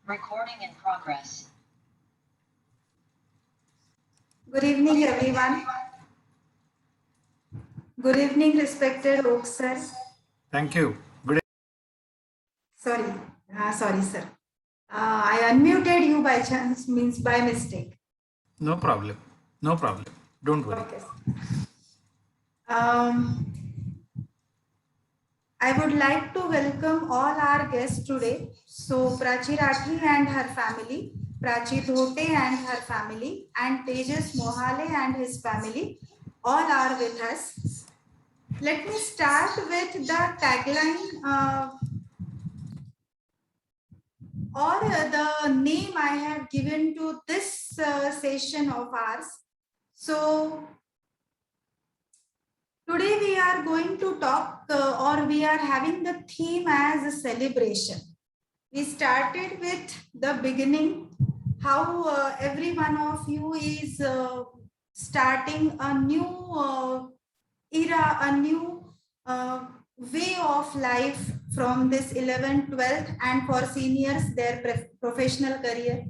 Recording in progress. Good evening, everyone. Good evening, respected Oak sir. Thank you. Good. Sorry, sir. I unmuted you by chance, means by mistake. No problem. No problem. Don't worry. Okay. I would like to welcome all our guests today. So Prachi Rathi and her family, Prachi Dhote and her family, and Tejas Mohale and his family, all are with us. Let me start with the tagline or the name I have given to this session of ours. So today we are going to talk or we are having the theme as a celebration. We started with the beginning, how every one of you is starting a new era, a new way of life from this 11th, 12th, and for seniors, their professional career.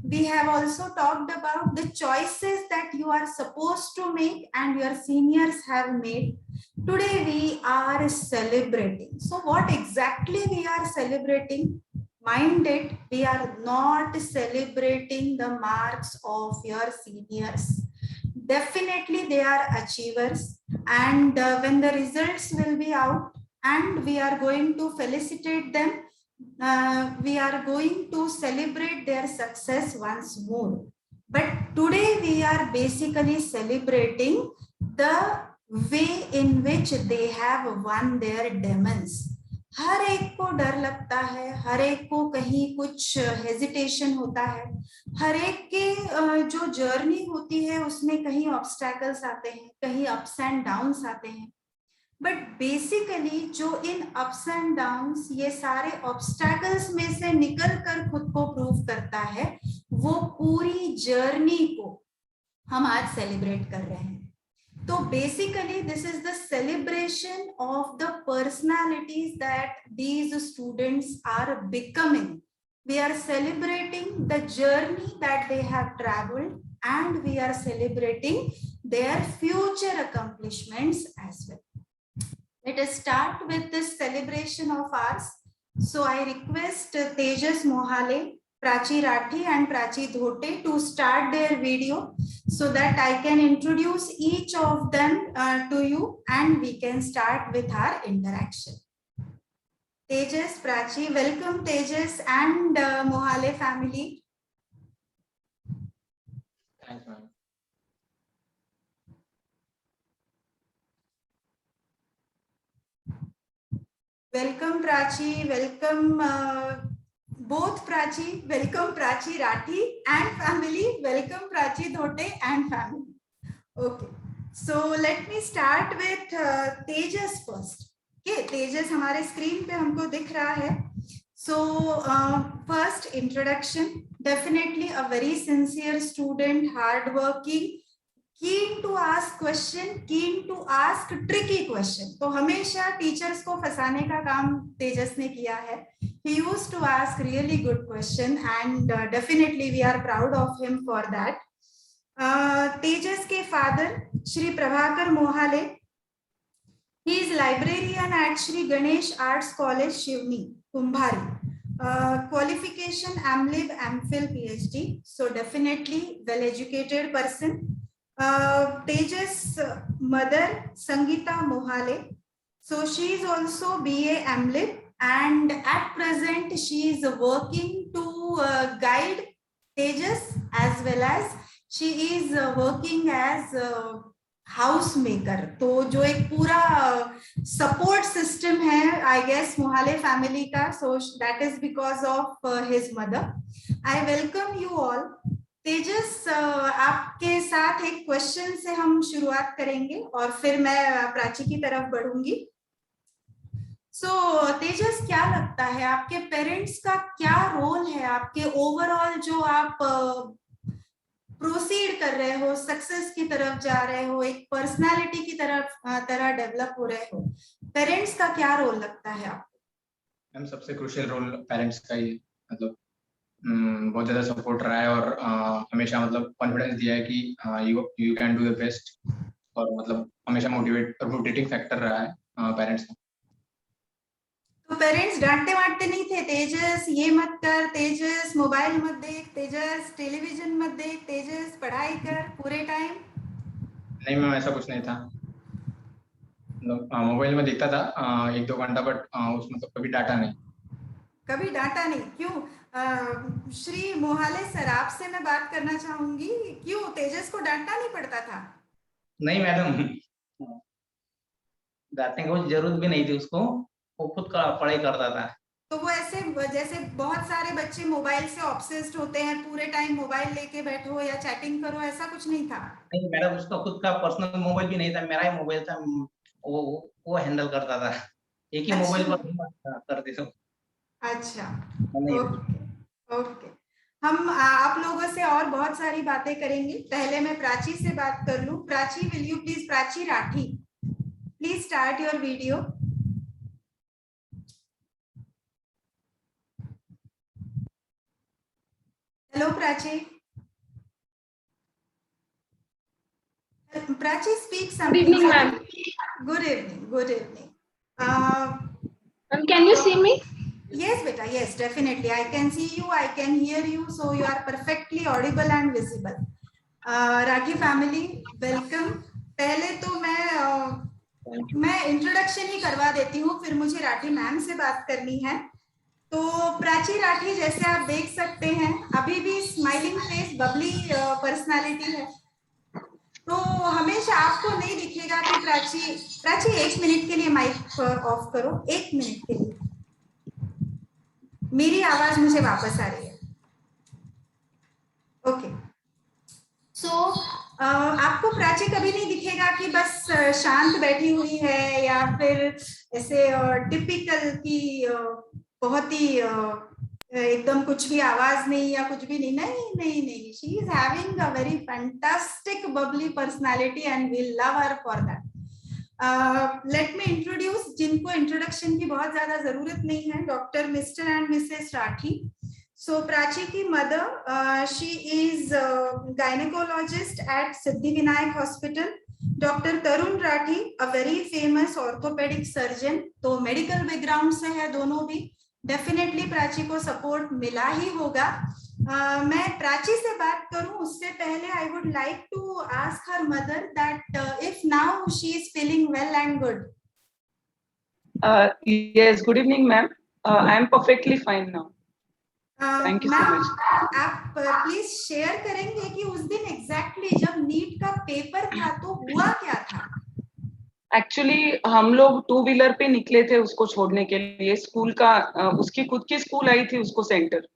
We have also talked about the choices that you are supposed to make and your seniors have made. Today we are celebrating. So what exactly we are celebrating? Mind it, we are not celebrating the marks of your seniors. Definitely they are achievers, and when the results will be out and we are going to felicitate them, we are going to celebrate their success once more. But today we are basically celebrating the way in which they have won their demons. हर एक को डर लगता है, हर एक को कहीं कुछ hesitation होता है, हर एक के जो जर्नी होती है उसमें कहीं ऑब्स्टैकल्स आते हैं, कहीं अप्स एंड डाउन्स आते हैं. बट बेसिकली जो इन अप्स एंड डाउन्स, ये सारे ऑब्स्टैकल्स में से निकल कर खुद को प्रूव करता है, वो पूरी जर्नी को हम आज सेलिब्रेट कर रहे हैं. तो basically this is the celebration of the personalities that these students are becoming. We are celebrating the journey that they have traveled, and we are celebrating their future accomplishments as well. Let us start with this celebration of ours. So I request Tejas Mohale, Prachi Rathi and Prachi Dhote to start their video so that I can introduce each of them to you and we can start with our interaction. Tejas, Prachi, welcome Tejas and Mohale family. Thanks, ma'am. Welcome Prachi, welcome both Prachi, welcome Prachi Rathi and family, welcome Prachi Dhote and family. Okay, so let me start with Tejas first. Okay, Tejas हमारे screen पे हमको दिख रहा है. So first introduction, definitely a very sincere student, hardworking, keen to ask question, keen to ask tricky question. तो हमेशा teachers को फंसाने का काम तेजस ने किया है. He used to ask really good question and definitely we are proud of him for that. Tejas के father Shri Prabhakar Mohale, he is librarian at Shri Ganesh Arts College, Shivni, Kumbhari. Qualification AmLib, AmPhil, PhD. So definitely well-educated person. Tejas' mother, Sangeeta Mohale. So she is also BA AmLib, and at present she is working to guide Tejas, as well as she is working as house maker. तो जो एक पूरा support system है I guess Mohale family का, so that is because of his mother. I welcome you all. Tejas, आपके साथ एक question से हम शुरुआत करेंगे और फिर मैं प्राची की तरफ बढ़ूंगी. सो तेजस, क्या लगता है आपके पेरेंट्स का क्या रोल है आपके ओवरऑल, जो आप प्रोसीड कर रहे हो, सक्सेस की तरफ जा रहे हो, एक पर्सनालिटी की तरह डेवलप हो रहे हो, पेरेंट्स का क्या रोल लगता है आपको? मैम सबसे क्रूशियल रोल पेरेंट्स का ही है. मतलब बहुत ज़्यादा सपोर्ट रहा है और हमेशा मतलब कॉन्फिडेंस दिया है कि you can do the best, और मतलब हमेशा मोटिवेटिंग फैक्टर रहा है पेरेंट्स का। तो पेरेंट्स डांटते वांटते नहीं थे, तेजस ये मत कर, तेजस मोबाइल मत देख, तेजस टेलीविजन मत देख, तेजस पढ़ाई कर पूरे टाइम? नहीं मैम, ऐसा कुछ नहीं था। मोबाइल में देखता था 1-2 घंटा, बट उसमें तो कभी डाटा नहीं। कभी डांटा नहीं? क्यों? श्री मोहाले सर, आपसे मैं बात करना चाहूंगी, क्यों तेजस को डांटना नहीं पड़ता था? नहीं मैडम, डांटने की कोई जरूरत भी नहीं थी उसको, वो खुद का पढ़ाई करता था। तो वो ऐसे जैसे बहुत सारे बच्चे मोबाइल से ऑब्सेस्ड होते हैं, पूरे टाइम मोबाइल लेके बैठो या चैटिंग करो, ऐसा कुछ नहीं था? नहीं मैडम, उसका खुद का पर्सनल मोबाइल भी नहीं था, मेरा ही मोबाइल था, वो हैंडल करता था। एक ही मोबाइल पर करते थे। अच्छा, नहीं। Okay okay. हम आप लोगों से और बहुत सारी बातें करेंगे। पहले मैं प्राची से बात कर लूं। Prachi, will you please, Prachi Rathi, please start your video. Hello Prachi. Prachi, speak something. Good evening, ma'am. Good evening. Good evening. Ma'am, can you see me? Yes, beta. Yes, definitely. I can see you. I can hear you. So you are perfectly audible and visible. Rathi family, welcome. पहले तो मैं introduction ही करवा देती हूँ, फिर मुझे Rathi ma'am से बात करनी है। तो प्राची राठी, जैसे आप देख सकते हैं, अभी भी स्माइलिंग फेस, बबली पर्सनालिटी है। तो हमेशा आपको नहीं दिखेगा कि प्राची 1 मिनट के लिए माइक ऑफ करो, 1 मिनट के लिए। मेरी आवाज मुझे वापस आ रही है। ओके। सो आपको प्राची कभी नहीं दिखेगा कि बस शांत बैठी हुई है या फिर ऐसे टिपिकल की बहुत ही एकदम कुछ भी आवाज नहीं या कुछ भी नहीं। नहीं नहीं नहीं, she is having a very fantastic bubbly personality and we love her for that. Let me introduce, जिनको इंट्रोडक्शन की बहुत ज्यादा जरूरत नहीं है, doctor Mr and Mrs Rathi. So Prachi ki mother, she is a gynecologist at Siddhivinayak Hospital. Dr. Tarun Rathi, a very famous orthopedic surgeon. तो medical background से है दोनों भी। डेफिनेटली प्राची को सपोर्ट मिला ही होगा। मैं प्राची से बात करूं उससे पहले I would like to ask her mother that if now she is feeling well and good. Yes, good evening, ma'am. I am perfectly fine now. Thank you so much. आप प्लीज शेयर करेंगे कि उस दिन exactly जब NEET का paper था तो हुआ क्या था? एक्चुअली हम लोग 2 व्हीलर पे निकले थे उसको छोड़ने के लिए। स्कूल का उसकी खुद की स्कूल आई थी उसको सेंटर,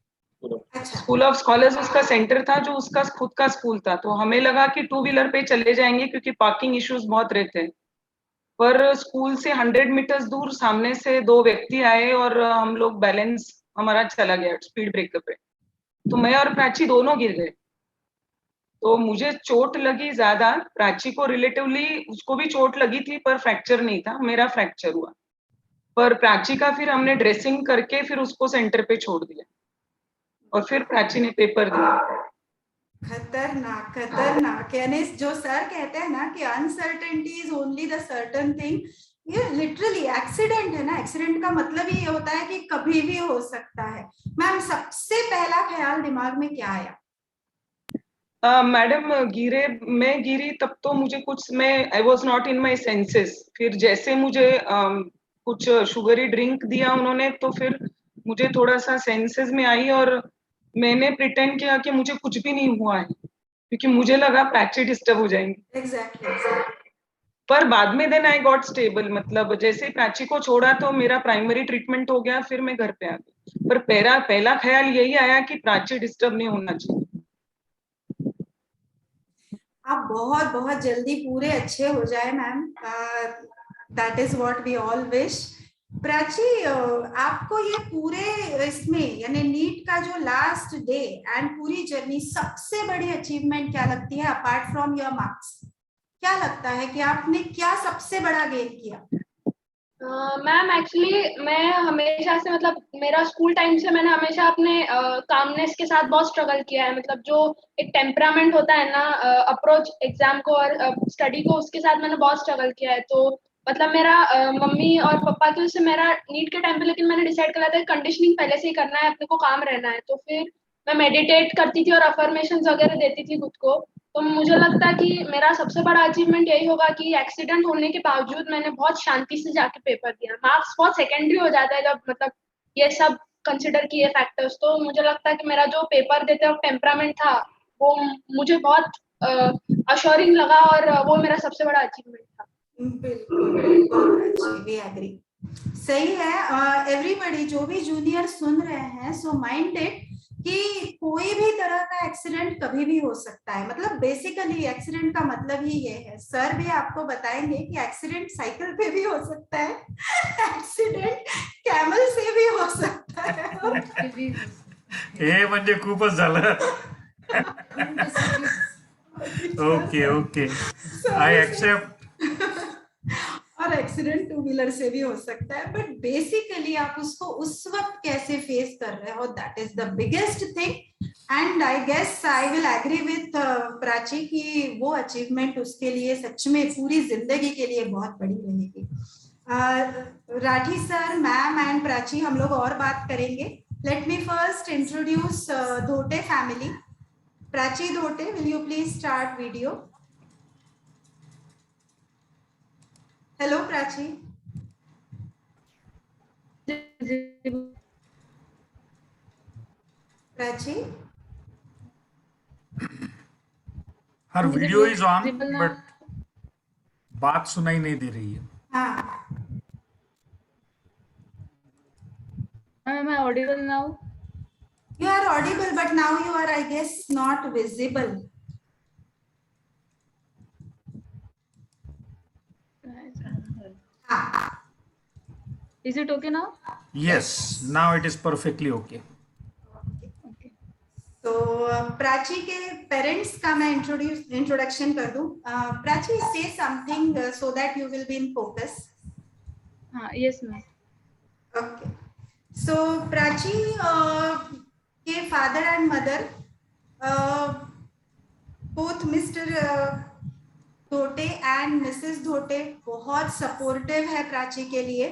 स्कूल ऑफ स्कॉलर्स उसका सेंटर था, जो उसका खुद का स्कूल था। तो हमें लगा कि 2 व्हीलर पे चले जाएंगे क्योंकि पार्किंग इश्यूज बहुत रहते हैं। पर स्कूल से 100 मीटर्स दूर सामने से 2 व्यक्ति आए और हम लोग बैलेंस हमारा चला गया स्पीड ब्रेकर पे। तो मैं और प्राची दोनों गिर गए। तो मुझे चोट लगी ज्यादा, प्राची को रिलेटिवली उसको भी चोट लगी थी पर फ्रैक्चर नहीं था, मेरा फ्रैक्चर हुआ। पर प्राची का फिर हमने ड्रेसिंग करके फिर उसको सेंटर पे छोड़ दिया और फिर प्राची ने पेपर दिया। खतरनाक खतरनाक, यानी जो सर कहते हैं ना कि uncertainty is only the certain thing, ये लिटरली एक्सीडेंट है ना। एक्सीडेंट का मतलब ही ये होता है कि कभी भी हो सकता है। मैम, सबसे पहला ख्याल दिमाग में क्या आया? मैडम मैं गिरी तब तो मुझे कुछ, मैं I was not in my senses. फिर जैसे मुझे कुछ शुगरी ड्रिंक दिया उन्होंने, तो फिर मुझे थोड़ा सा सेंसेस में आई और मैंने प्रिटेंड किया कि मुझे कुछ भी नहीं हुआ है, क्योंकि मुझे लगा प्राची डिस्टर्ब हो जाएंगे। एग्जैक्टली। पर बाद में देन आई गॉट स्टेबल, मतलब जैसे प्राची को छोड़ा तो मेरा प्राइमरी ट्रीटमेंट हो गया, फिर मैं घर पे आ गई। पर पहला ख्याल यही आया कि प्राची डिस्टर्ब नहीं होना चाहिए। आप बहुत बहुत जल्दी पूरे अच्छे हो जाए ma'am, that is what we all wish. Prachi, आपको ये पूरे इसमें यानी नीट का जो लास्ट डे एंड पूरी जर्नी, सबसे बड़ी अचीवमेंट क्या लगती है अपार्ट फ्रॉम योर मार्क्स? क्या लगता है कि आपने क्या सबसे बड़ा गेन किया? मैम एक्चुअली मैं हमेशा से मतलब मेरा स्कूल टाइम से मैंने हमेशा अपने कामनेस के साथ बहुत स्ट्रगल किया है। मतलब जो एक टेम्परामेंट होता है ना अप्रोच एग्जाम को और स्टडी को, उसके साथ मैंने बहुत स्ट्रगल किया है। तो मतलब मेरा मम्मी और पापा की वजह से मेरा नीट के टाइम पे, लेकिन मैंने डिसाइड करा था कंडीशनिंग पहले से ही करना है, अपने को काम रहना है। तो फिर मैं मेडिटेट करती थी और अफर्मेशन वगैरह देती थी खुद को। तो मुझे लगता है कि मेरा सबसे बड़ा अचीवमेंट यही होगा कि एक्सीडेंट होने के बावजूद मैंने बहुत शांति से जाके पेपर दिया। मार्क्स बहुत सेकेंडरी हो जाता है जब मतलब ये सब कंसिडर किए फैक्टर्स। तो मुझे लगता है कि मेरा जो पेपर देते वक्त टेम्परामेंट था वो मुझे बहुत अश्योरिंग लगा और वो मेरा सबसे बड़ा अचीवमेंट था। बिल्कुल, वी एग्री। सही है। एवरीबॉडी जो भी जूनियर सुन रहे हैं, सो माइंड इट कि कोई भी तरह का एक्सीडेंट कभी भी हो सकता है। मतलब बेसिकली एक्सीडेंट का मतलब ही ये है। सर भी आपको बताएंगे कि एक्सीडेंट साइकिल पे भी हो सकता है, एक्सीडेंट कैमल से भी हो सकता है। हे म्हणजे खूपच झालं. Okay okay, I accept. और एक्सीडेंट टू व्हीलर से भी हो सकता है, बट बेसिकली आप उसको उस वक्त कैसे फेस कर रहे हो, that is the biggest thing. And I guess I will agree with Prachi कि वो अचीवमेंट उसके लिए सच में पूरी जिंदगी के लिए बहुत बड़ी रहेगी. Rathi sir, ma'am and Prachi, हम लोग और बात करेंगे. Let me first introduce Dhote family. Prachi Dhote, will you please start video? Hello Prachi. Prachi, her video is on but बात सुनाई नहीं दे रही है. हाँ. Am I audible now? You are audible, but now you are, I guess, not visible. Is it okay now? Yes, now it is perfectly okay. तो प्राची के parents का मैं इंट्रोडक्शन कर दूं. प्राची, से something so that you will be in focus. हाँ, yes ma'am. Okay. सो प्राची के father and mother both mister Dhote and Mrs Dhote बहुत सपोर्टिव है प्राची के लिए.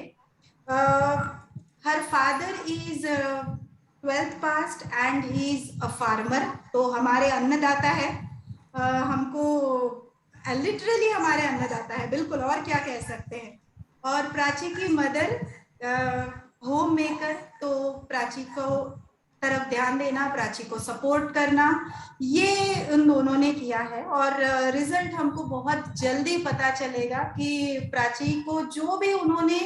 Her father is 12th passed and he is a farmer. तो हमारे अन्नदाता है. हमको लिटरली हमारे अन्नदाता है, बिल्कुल, और क्या कह सकते हैं. और प्राची की मदर होम मेकर. तो प्राची को तरफ ध्यान देना, प्राची को सपोर्ट करना, ये उन दोनों ने किया है. और रिजल्ट हमको बहुत जल्दी पता चलेगा कि प्राची को जो भी उन्होंने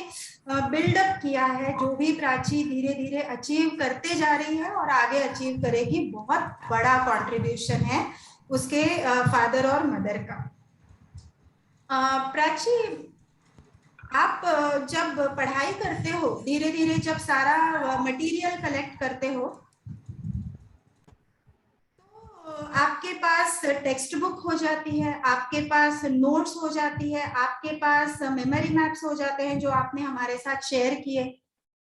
बिल्डअप किया है, जो भी प्राची धीरे धीरे अचीव करते जा रही है और आगे अचीव करेगी, बहुत बड़ा कंट्रीब्यूशन है उसके फादर और मदर का. प्राची, आप जब पढ़ाई करते हो, धीरे धीरे जब सारा मटेरियल कलेक्ट करते हो, आपके पास टेक्स्ट बुक हो जाती है, आपके पास नोट्स हो जाती है, आपके पास मेमोरी मैप्स हो जाते हैं जो आपने हमारे साथ शेयर किए.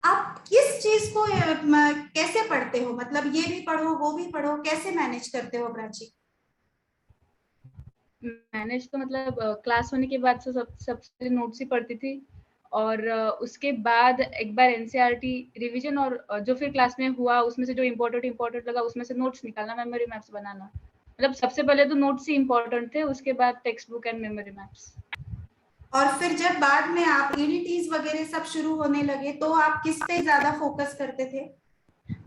आप किस चीज को कैसे पढ़ते हो? मतलब ये भी पढ़ो, वो भी पढ़ो, कैसे मैनेज करते हो प्राची? मैनेज तो मतलब क्लास होने के बाद से सबसे नोट्स ही पढ़ती थी, और उसके बाद एक बार एनसीईआरटी रिवीजन, और जो फिर क्लास में हुआ उसमें से जो इम्पोर्टेंट लगा उसमें से नोट्स निकालना, मेमोरी मैप्स बनाना. मतलब सबसे पहले तो नोट्स ही इम्पोर्टेंट थे, उसके बाद text book and memory maps. और फिर जब बाद में आप ईडीटीज वगैरह सब शुरू होने लगे, तो आप किस पे ज्यादा फोकस करते थे?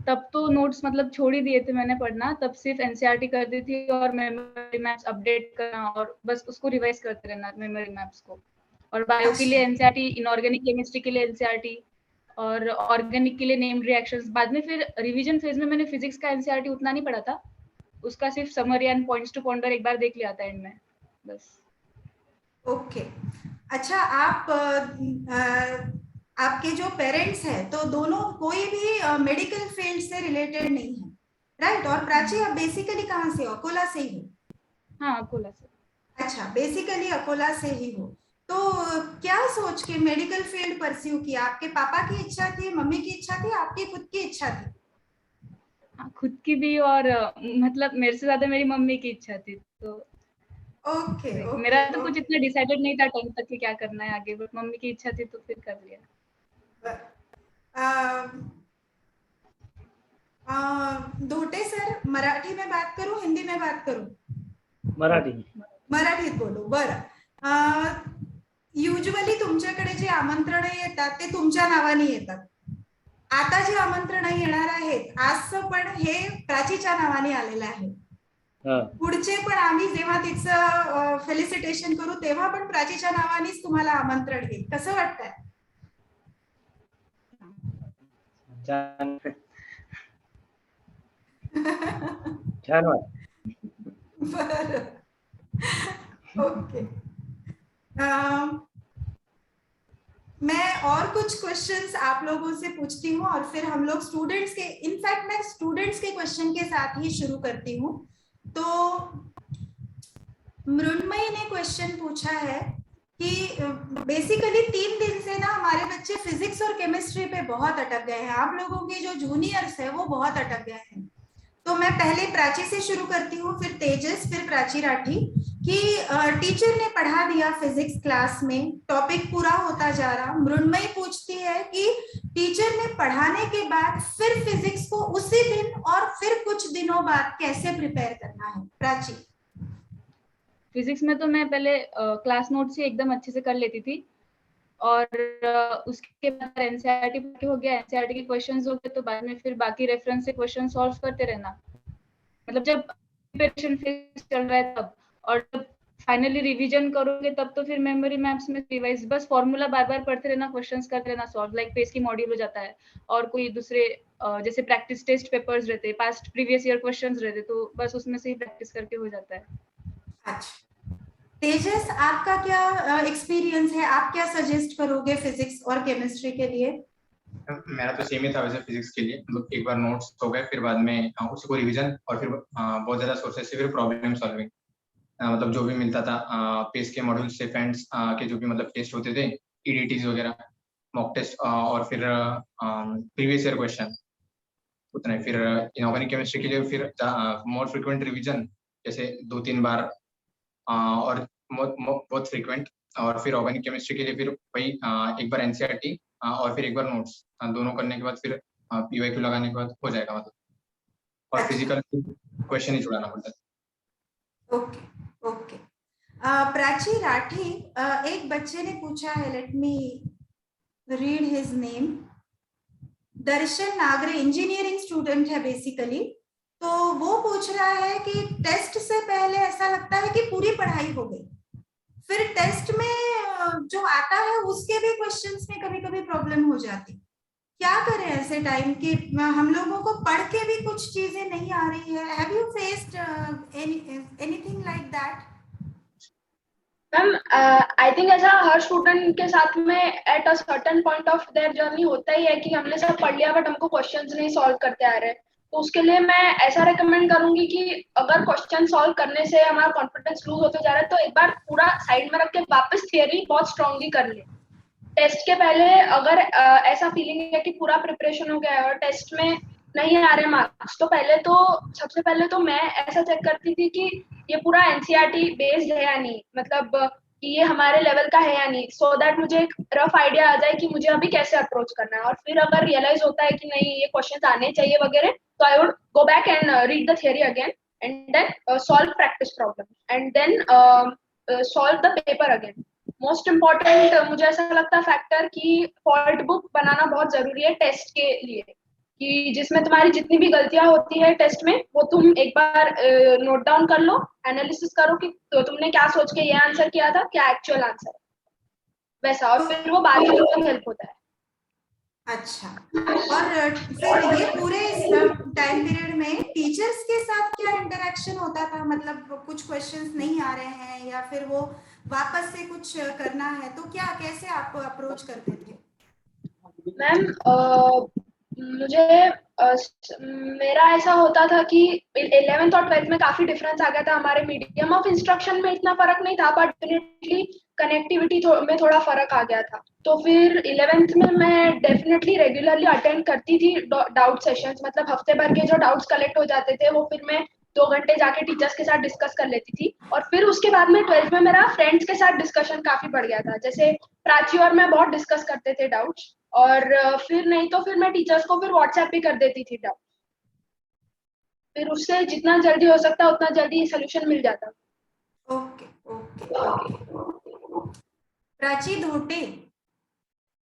तब तो नोट्स मतलब छोड़ ही दिए थे मैंने पढ़ना. तब सिर्फ एनसीईआरटी करती थी और मेमोरी मैप्स अपडेट करना और बस उसको रिवाइज करते रहना मेमोरी मैप्स को. और बायो के लिए एनसीईआरटी, इनऑर्गेनिक केमिस्ट्री के लिए एनसीईआरटी, और ऑर्गेनिक के लिए नेम्ड रिएक्शंस. बाद में फिर रिवीजन फेज में मैंने फिजिक्स का एनसीईआरटी उतना नहीं पढ़ा था, उसका सिर्फ summary and points to ponder एक बार देख लिया था एंड में, बस. ओके. अच्छा, आपके जो पेरेंट्स हैं, तो दोनों कोई भी मेडिकल फील्ड से रिलेटेड नहीं है, राइट? और प्राची, आप बेसिकली कहाँ से हो? अकोला से ही हो? हाँ, अकोला से. अच्छा, बेसिकली अकोला से ही हो. तो क्या सोच के मेडिकल फील्ड परस्यू किया? आपके पापा की इच्छा थी, मम्मी की इच्छा थी, आपकी खुद की इच्छा थी? खुद की भी और मतलब मेरे से ज्यादा मेरी मम्मी की इच्छा थी। तो ओके मेरा ओके तो कुछ इतना डिसाइडेड नहीं था 10th तक कि क्या करना है आगे, बट मम्मी की इच्छा थी तो फिर कर लिया। धोटे सर, मराठी में बात करूं, हिंदी में बात करूं? मराठीत बोलू. बरं, युजली तुमच्याकडे जे आमंत्रण येतात ते तुमच्या नावाने येतात. आता जे आमंत्रण येणार आहेत आजचं पण हे प्राचीच्या नावाने आलेलं आहे. पुढचे पण आम्ही जेव्हा तिचं फेलिसिटेशन करू तेव्हा पण प्राचीच्या नावानेच तुम्हाला आमंत्रण येईल. कसं वाटतंय? छान वाटतं. बरं, ओके. मैं और कुछ क्वेश्चंस आप लोगों से पूछती हूँ और फिर हम लोग स्टूडेंट्स के, इनफैक्ट मैं स्टूडेंट्स के क्वेश्चन के साथ ही शुरू करती हूँ. तो मृण्मयी ने क्वेश्चन पूछा है कि बेसिकली 3 दिन से ना हमारे बच्चे फिजिक्स और केमिस्ट्री पे बहुत अटक गए हैं. आप लोगों के जो जूनियर्स है वो बहुत अटक गए हैं. तो मैं पहले प्राची से शुरू करती हूँ, फिर तेजस, फिर प्राची राठी. कि टीचर ने पढ़ा दिया फिजिक्स क्लास में, टॉपिक पूरा होता जा रहा. मृण्मयी पूछती है कि टीचर ने पढ़ाने के बाद फिर फिजिक्स को उसी दिन और फिर कुछ दिनों बाद कैसे प्रिपेयर करना है? प्राची. फिजिक्स में तो मैं पहले क्लास नोट से एकदम अच्छे से कर लेती थी और उसके बाद एनसीईआरटी हो गया, एनसीईआरटी के क्वेश्चंस हो गए तो बाद में फिर बाकी रेफरेंस से क्वेश्चन सॉल्व करते रहना. मतलब जब प्रिपरेशन फेज चल रहा है तब, और जब फाइनली रिवीजन करोगे तब तो फिर मेमोरी मैप्स में रिवाइज, बस फॉर्मूला बार बार पढ़ते रहना, क्वेश्चंस करते रहना सॉल्व. लाइक पेस की मॉड्यूल हो जाता है और कोई दूसरे जैसे प्रैक्टिस टेस्ट पेपर्स रहते, पास्ट प्रीवियस ईयर क्वेश्चंस रहते, तो बस उसमें से ही प्रैक्टिस करके हो जाता है. अच्छा, तेजस आपका क्या एक्सपीरियंस है? आप क्या सजेस्ट करोगे फिजिक्स और केमिस्ट्री के लिए? मेरा तो सेम ही था वैसे फिजिक्स के लिए. मतलब एक बार नोट्स हो गए, फिर बाद में उसी को रिवीजन और फिर बहुत ज्यादा सोर्सेस से फिर प्रॉब्लम सॉल्विंग. मतलब जो भी मिलता था पेस के मॉड्यूल से, फ्रेंड्स के जो भी मतलब टेस्ट होते थे, ईडीटीज वगैरह, मॉक टेस्ट और फिर प्रीवियस ईयर क्वेश्चन, उतना ही. फिर इनऑर्गेनिक केमिस्ट्री के लिए फिर मोर फ्रीक्वेंट रिवीजन, जैसे 2-3 बार और बहुत फ्रीक्वेंट. और फिर ऑर्गेनिक केमिस्ट्री के लिए फिर वही एक बार एनसीईआरटी और फिर एक बार नोट्स, दोनों करने के बाद फिर पीवाईक्यू लगाने के बाद हो जाएगा मतलब. और फिजिकल क्वेश्चन ही छुड़ाना पड़ता है. Okay okay. प्राची राठी, एक बच्चे ने पूछा है, let me read his name. Darshan Nagare, engineering student है बेसिकली. तो वो पूछ रहा है कि टेस्ट से पहले ऐसा लगता है कि पूरी पढ़ाई हो गई, फिर टेस्ट में जो आता है उसके भी क्वेश्चंस में कभी कभी प्रॉब्लम हो जाती. क्या करें ऐसे टाइम कि हम लोगों को पढ़ के भी कुछ चीजें नहीं आ रही है? Have you faced anything like that? Ma'am I think ऐसा हर स्टूडेंट के साथ में at a certain point of their journey होता ही है कि हमने सब पढ़ लिया बट हमको क्वेश्चंस नहीं सॉल्व करते आ रहे. तो उसके लिए मैं ऐसा रेकमेंड करूंगी कि अगर क्वेश्चन सॉल्व करने से हमारा कॉन्फिडेंस लूज होते जा रहा है तो एक बार पूरा साइड में रख के वापस थियरी बहुत स्ट्रांगली कर ले. टेस्ट के पहले अगर ऐसा फीलिंग है कि पूरा प्रिपरेशन हो गया है और टेस्ट में नहीं आ रहे मार्क्स, तो सबसे पहले तो मैं ऐसा चेक करती थी कि ये पूरा एनसीईआरटी बेस्ड है या नहीं, मतलब कि ये हमारे लेवल का है या नहीं, सो दैट मुझे एक रफ आइडिया आ जाए कि मुझे अभी कैसे अप्रोच करना है. और फिर अगर रियलाइज होता है कि नहीं ये क्वेश्चन आने चाहिए वगैरह, तो I would go back and read the theory again and then solve practice problem and then solve the paper again. Most important मुझे ऐसा लगता है फैक्टर कि फॉल्ट बुक बनाना बहुत जरूरी है टेस्ट के लिए, कि जिसमें तुम्हारी जितनी भी गलतियां होती है टेस्ट में वो तुम एक बार नोट डाउन कर लो, एनालिसिस करो कि तो तुमने क्या सोच के ये आंसर किया था, क्या एक्चुअल आंसर वैसा, और फिर वो बाद में बहुत हेल्प होता है. अच्छा, और फिर ये पूरे टाइम पीरियड में टीचर्स के साथ क्या इंटरेक्शन होता था? मतलब कुछ क्वेश्चंस नहीं आ रहे हैं या फिर वो वापस से कुछ करना है, तो क्या कैसे आप अप्रोच करते थे? मैम मेरा ऐसा होता था कि 11th और 12th में काफी डिफरेंस आ गया था. हमारे मीडियम ऑफ इंस्ट्रक्शन में इतना फर्क नहीं था, बट डेफिनेटली कनेक्टिविटी में थोड़ा फर्क आ गया था। तो फिर 11th में मैं डेफिनेटली रेगुलरली अटेंड करती थी डाउट सेशंस, मतलब हफ्ते भर के जो डाउट्स कलेक्ट हो जाते थे वो फिर मैं 2 घंटे जाके टीचर्स के साथ डिस्कस कर लेती थी। और फिर उसके बाद में 12th में मेरा फ्रेंड्स के साथ डिस्कशन काफी बढ़ गया था, जैसे प्राची और मैं बहुत डिस्कस करते थे डाउट्स, और फिर नहीं तो फिर मैं टीचर्स को फिर व्हाट्सएप पे कर देती थी डाउट, फिर उससे जितना जल्दी हो सकता उतना जल्दी सोल्यूशन मिल जाता। Okay okay. प्राची धोटे,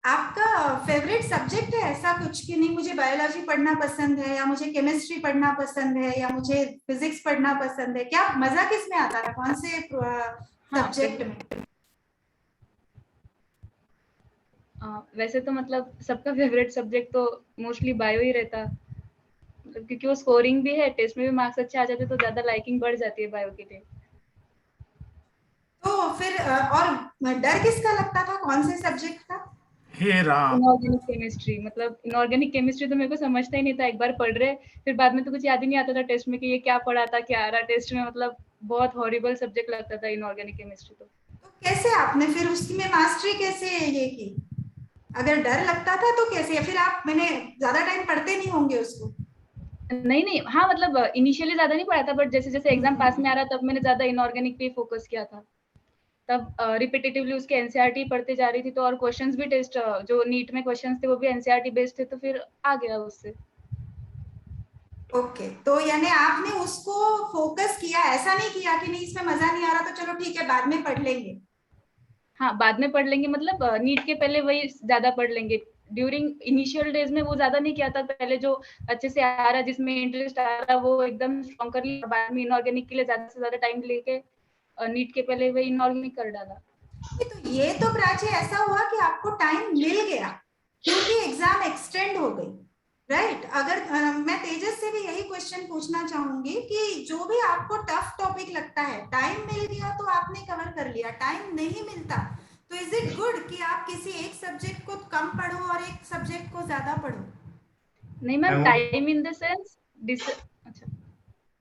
आपका फेवरेट सब्जेक्ट है ऐसा कुछ कि नहीं मुझे बायोलॉजी पढ़ना पसंद है, या मुझे केमिस्ट्री पढ़ना पसंद है, या मुझे फिजिक्स पढ़ना पसंद है? क्या मजा किस में आता था, कौन से सब्जेक्ट में? वैसे तो मतलब सबका फेवरेट सब्जेक्ट तो मोस्टली बायो ही रहता, मतलब क्योंकि वो स्कोरिंग भी है, टेस्ट में भी मार्क्स अच्छे आ जाते तो ज्यादा लाइकिंग बढ़ जाती है बायो के लिए। तो फिर और डर किसका लगता था, कौन से सब्जेक्ट का? हे राम, इनऑर्गेनिक केमिस्ट्री, मतलब इनऑर्गेनिक केमिस्ट्री तो मेरे को समझता ही नहीं था, एक बार पढ़ रहे फिर बाद में तो कुछ याद ही नहीं आता था टेस्ट में कि ये क्या पढ़ा था, क्या आ रहा टेस्ट में, मतलब बहुत हॉरिबल सब्जेक्ट लगता था इनऑर्गेनिक केमिस्ट्री। तो कैसे आपने फिर उसमें मास्टरी कैसे ये की? अगर डर लगता था तो कैसे? फिर आप मैंने ज्यादा टाइम पढ़ते नहीं होंगे उसको? नहीं, हाँ मतलब इनिशियली ज्यादा नहीं पढ़ा था, बट जैसे जैसे एग्जाम पास में आ रहा तब मैंने ज्यादा इनऑर्गेनिक पे फोकस किया था, तब रिपीटेटिवली उसके एनसीईआरटी पढ़ते जा रही थी, तो और क्वेश्चंस भी टेस्ट जो नीट में क्वेश्चंस थे वो भी एनसीईआरटी बेस्ड थे, तो फिर आ गया उससे। ओके, तो यानी आपने उसको फोकस किया, ऐसा नहीं किया कि नहीं इसमें मजा नहीं आ रहा तो चलो ठीक है बाद में पढ़ लेंगे? हाँ, बाद में पढ़ लेंगे, मतलब नीट के पहले वही ज्यादा पढ़ लेंगे, ड्यूरिंग इनिशियल डेज में वो ज्यादा नहीं किया था, पहले जो अच्छे से आ रहा जिसमें इंटरेस्ट आ रहा वो एकदम स्ट्रॉन्ग कर लिया, बाद में इनऑर्गेनिक के लिए ज्यादा से ज्यादा टाइम लेके नीट के पहले वही इनऑर्गेनिक कर डाला। तो ये तो प्राची ऐसा हुआ कि आपको टाइम मिल गया क्योंकि एग्जाम एक्सटेंड हो गई, राइट? अगर मैं तेजस से भी यही क्वेश्चन पूछना चाहूंगी कि जो भी आपको टफ टॉपिक लगता है, टाइम मिल गया तो आपने कवर कर लिया, टाइम नहीं मिलता तो इज इट गुड कि आप किसी एक सब्जेक्ट को कम पढ़ो और एक सब्जेक्ट को ज्यादा पढ़ो? नहीं ma'am, time in the sense अच्छा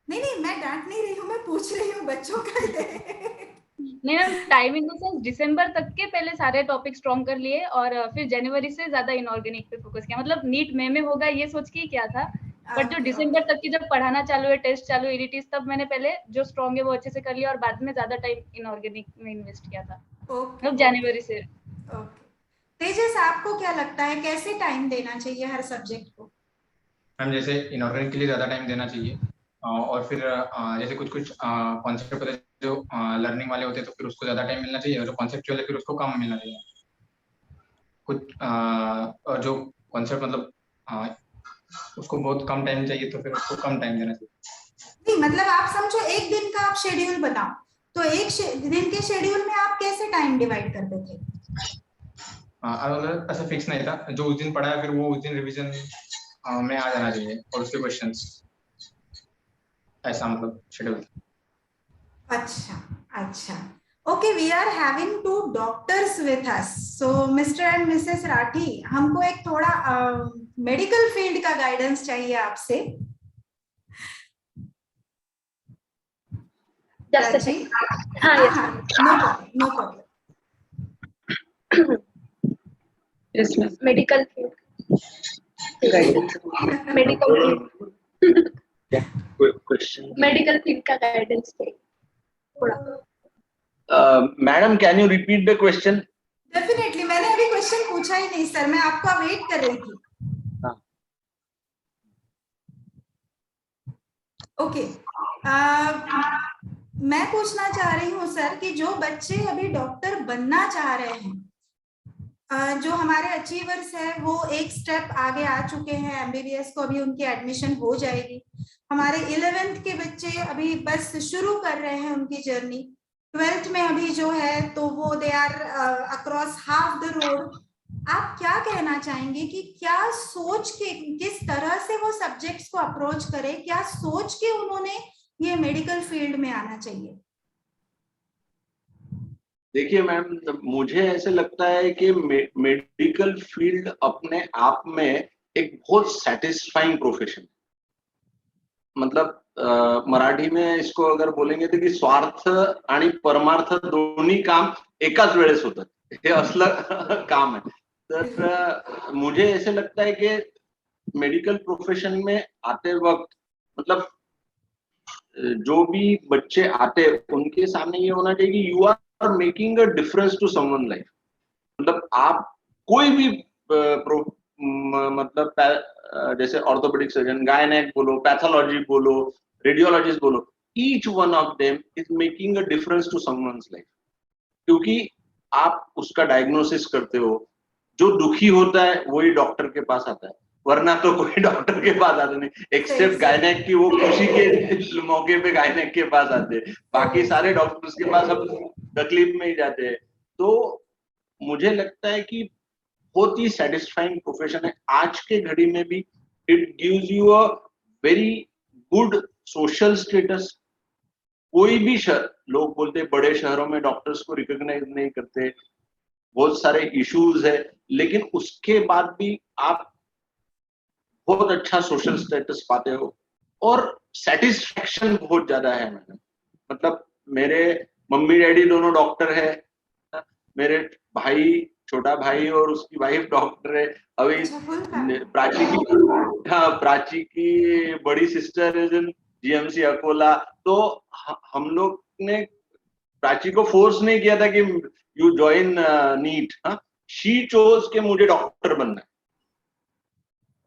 नहीं मैं डांट नहीं रही हूँ, मैं पूछ रही हूँ बच्चों का नहीं ma'am, time in the sense December तक के पहले सारे टॉपिक स्ट्रॉन्ग कर लिए और फिर जनवरी से ज्यादा इनऑर्गेनिक पे फोकस किया, मतलब नीट में होगा ये सोच के ही किया था, बट जो दिसंबर तक की जब पढ़ाना चालू है, टेस्ट चालू है, ईडीटीज, तब मैंने पहले जो स्ट्रॉन्ग है वो अच्छे से कर लिया और बाद में ज्यादा टाइम इनऑर्गेनिक में इन्वेस्ट किया था, मतलब जनवरी से। तेजस, आपको क्या लगता है कैसे टाइम देना चाहिए हर सब्जेक्ट को? मैम जैसे इनऑर्गेनिक के लिए ज्यादा टाइम देना चाहिए, और फिर जैसे कुछ कुछ कॉन्सेप्ट होते हैं जो लर्निंग वाले होते हैं तो फिर उसको ज्यादा टाइम मिलना चाहिए, और जो कॉन्सेप्चुअल है फिर उसको कम मिलना चाहिए। कुछ और जो कॉन्सेप्ट मतलब उसको बहुत कम टाइम चाहिए तो फिर उसको कम टाइम देना चाहिए। नहीं मतलब आप समझो एक दिन का आप शेड्यूल बनाओ, तो एक दिन के शेड्यूल में आप कैसे टाइम डिवाइड करते थे? ऐसा फिक्स नहीं था, जो उस दिन पढ़ा है फिर वो उस दिन रिवीजन में आ जाना चाहिए और उसके क्वेश्चंस, ऐसा मतलब शेड्यूल। अच्छा okay, we are having 2 doctors with us, so Mr and Mrs Rathi, हमको एक थोड़ा मेडिकल फील्ड का गाइडेंस चाहिए आपसे। No problem. Yes ma'am, medical field का गाइडेंस थोड़ा। Madam can you repeat the question? Definitely, मैंने अभी क्वेश्चन पूछा ही नहीं सर, मैं आपका वेट कर रही थी। ओके, मैं पूछना चाह रही हूँ सर कि जो बच्चे अभी डॉक्टर बनना चाह रहे हैं, जो हमारे अचीवर्स है वो एक स्टेप आगे आ चुके हैं, एमबीबीएस को अभी उनकी एडमिशन हो जाएगी, हमारे 11th के बच्चे अभी बस शुरू कर रहे हैं उनकी जर्नी, 12th में अभी जो है तो वो they are across half the road. आप क्या कहना चाहेंगे कि क्या सोच के, किस तरह से वो सब्जेक्ट्स को अप्रोच करें, क्या सोच के उन्होंने ये मेडिकल फील्ड में आना चाहिए? देखिए मैम, मुझे ऐसे लगता है कि मेडिकल फील्ड अपने आप में एक बहुत सैटिस्फाइंग प्रोफेशन है। मतलब मराठी में इसको अगर बोलेंगे तो कि स्वार्थ आणि परमार्थ दोन्ही काम एकाच वेळेस होतात. हे असलं काम आहे. तर मुझे ऐसे लगता है कि मेडिकल प्रोफेशन में आते वक्त मतलब जो भी बच्चे आते हैं उनके सामने ये होना चाहिए कि you are making a difference to someone life. मतलब आप कोई भी मतलब जैसे ऑर्थोपेडिक सर्जन, गायनेक बोलो, पैथोलॉजी बोलो, रेडियोलॉजिस्ट बोलो, each one of them is making a difference to someone's life. क्योंकि आप उसका डायग्नोसिस करते हो. जो दुखी होता है वही डॉक्टर के पास आता है, वरना तो कोई डॉक्टर के पास आता नहीं, एक्सेप्ट गायनेक की वो खुशी के मौके पे गायनेक के पास आते हैं. बाकी सारे डॉक्टर्स के पास अब तकलीफ में ही जाते हैं. तो मुझे लगता है कि बहुत ही सेटिस्फाइंग प्रोफेशन है आज के घड़ी में भी. It gives you a very good social status. कोई भी शहर, लोग बोलते बड़े शहरों में डॉक्टर्स को रिकॉग्नाइज नहीं करते, बहुत सारे इश्यूज है, लेकिन उसके बाद भी आप बहुत अच्छा सोशल स्टेटस पाते हो और सेटिस्फेक्शन बहुत ज्यादा है. मैंने मतलब मेरे मम्मी डैडी दोनों डॉक्टर है, मेरे भाई, छोटा भाई और उसकी वाइफ डॉक्टर है. अभी प्राची की बड़ी सिस्टर है जीएमसी अकोला. तो हम लोग ने प्राची को फोर्स नहीं किया था कि you join NEET. She chose के मुझे डॉक्टर बनना है.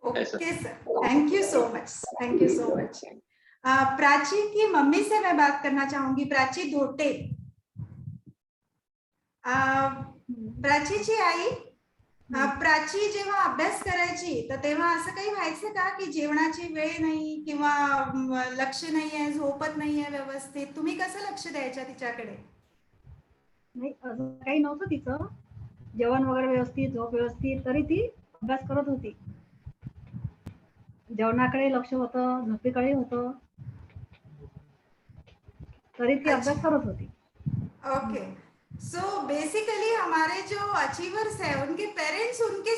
Okay sir, thank you so much, thank you so much. Prachi की मम्मी से मैं बात करना चाहूंगी, प्राची धोटे. प्राचीची आई, प्राची जेव्हा अभ्यास करायची तर तेव्हा असं काही व्हायचं का की जेवणाची वेळ नाही किंवा लक्ष नाहीये, झोपत नाहीये व्यवस्थित, तुम्ही कसं लक्ष द्यायच्या तिच्याकडे? नाही असं काही नव्हतं तिचं, जेवण वगैरे व्यवस्थित, झोप व्यवस्थित, तरी ती अभ्यास करत होती. जेवणाकडे लक्ष होतं, झोपेकडे होतं, तरी ती अभ्यास करत होती. ओके, सो बेसिकली हमारे जो अचीवर्स है उनके पेरेंट्स उनके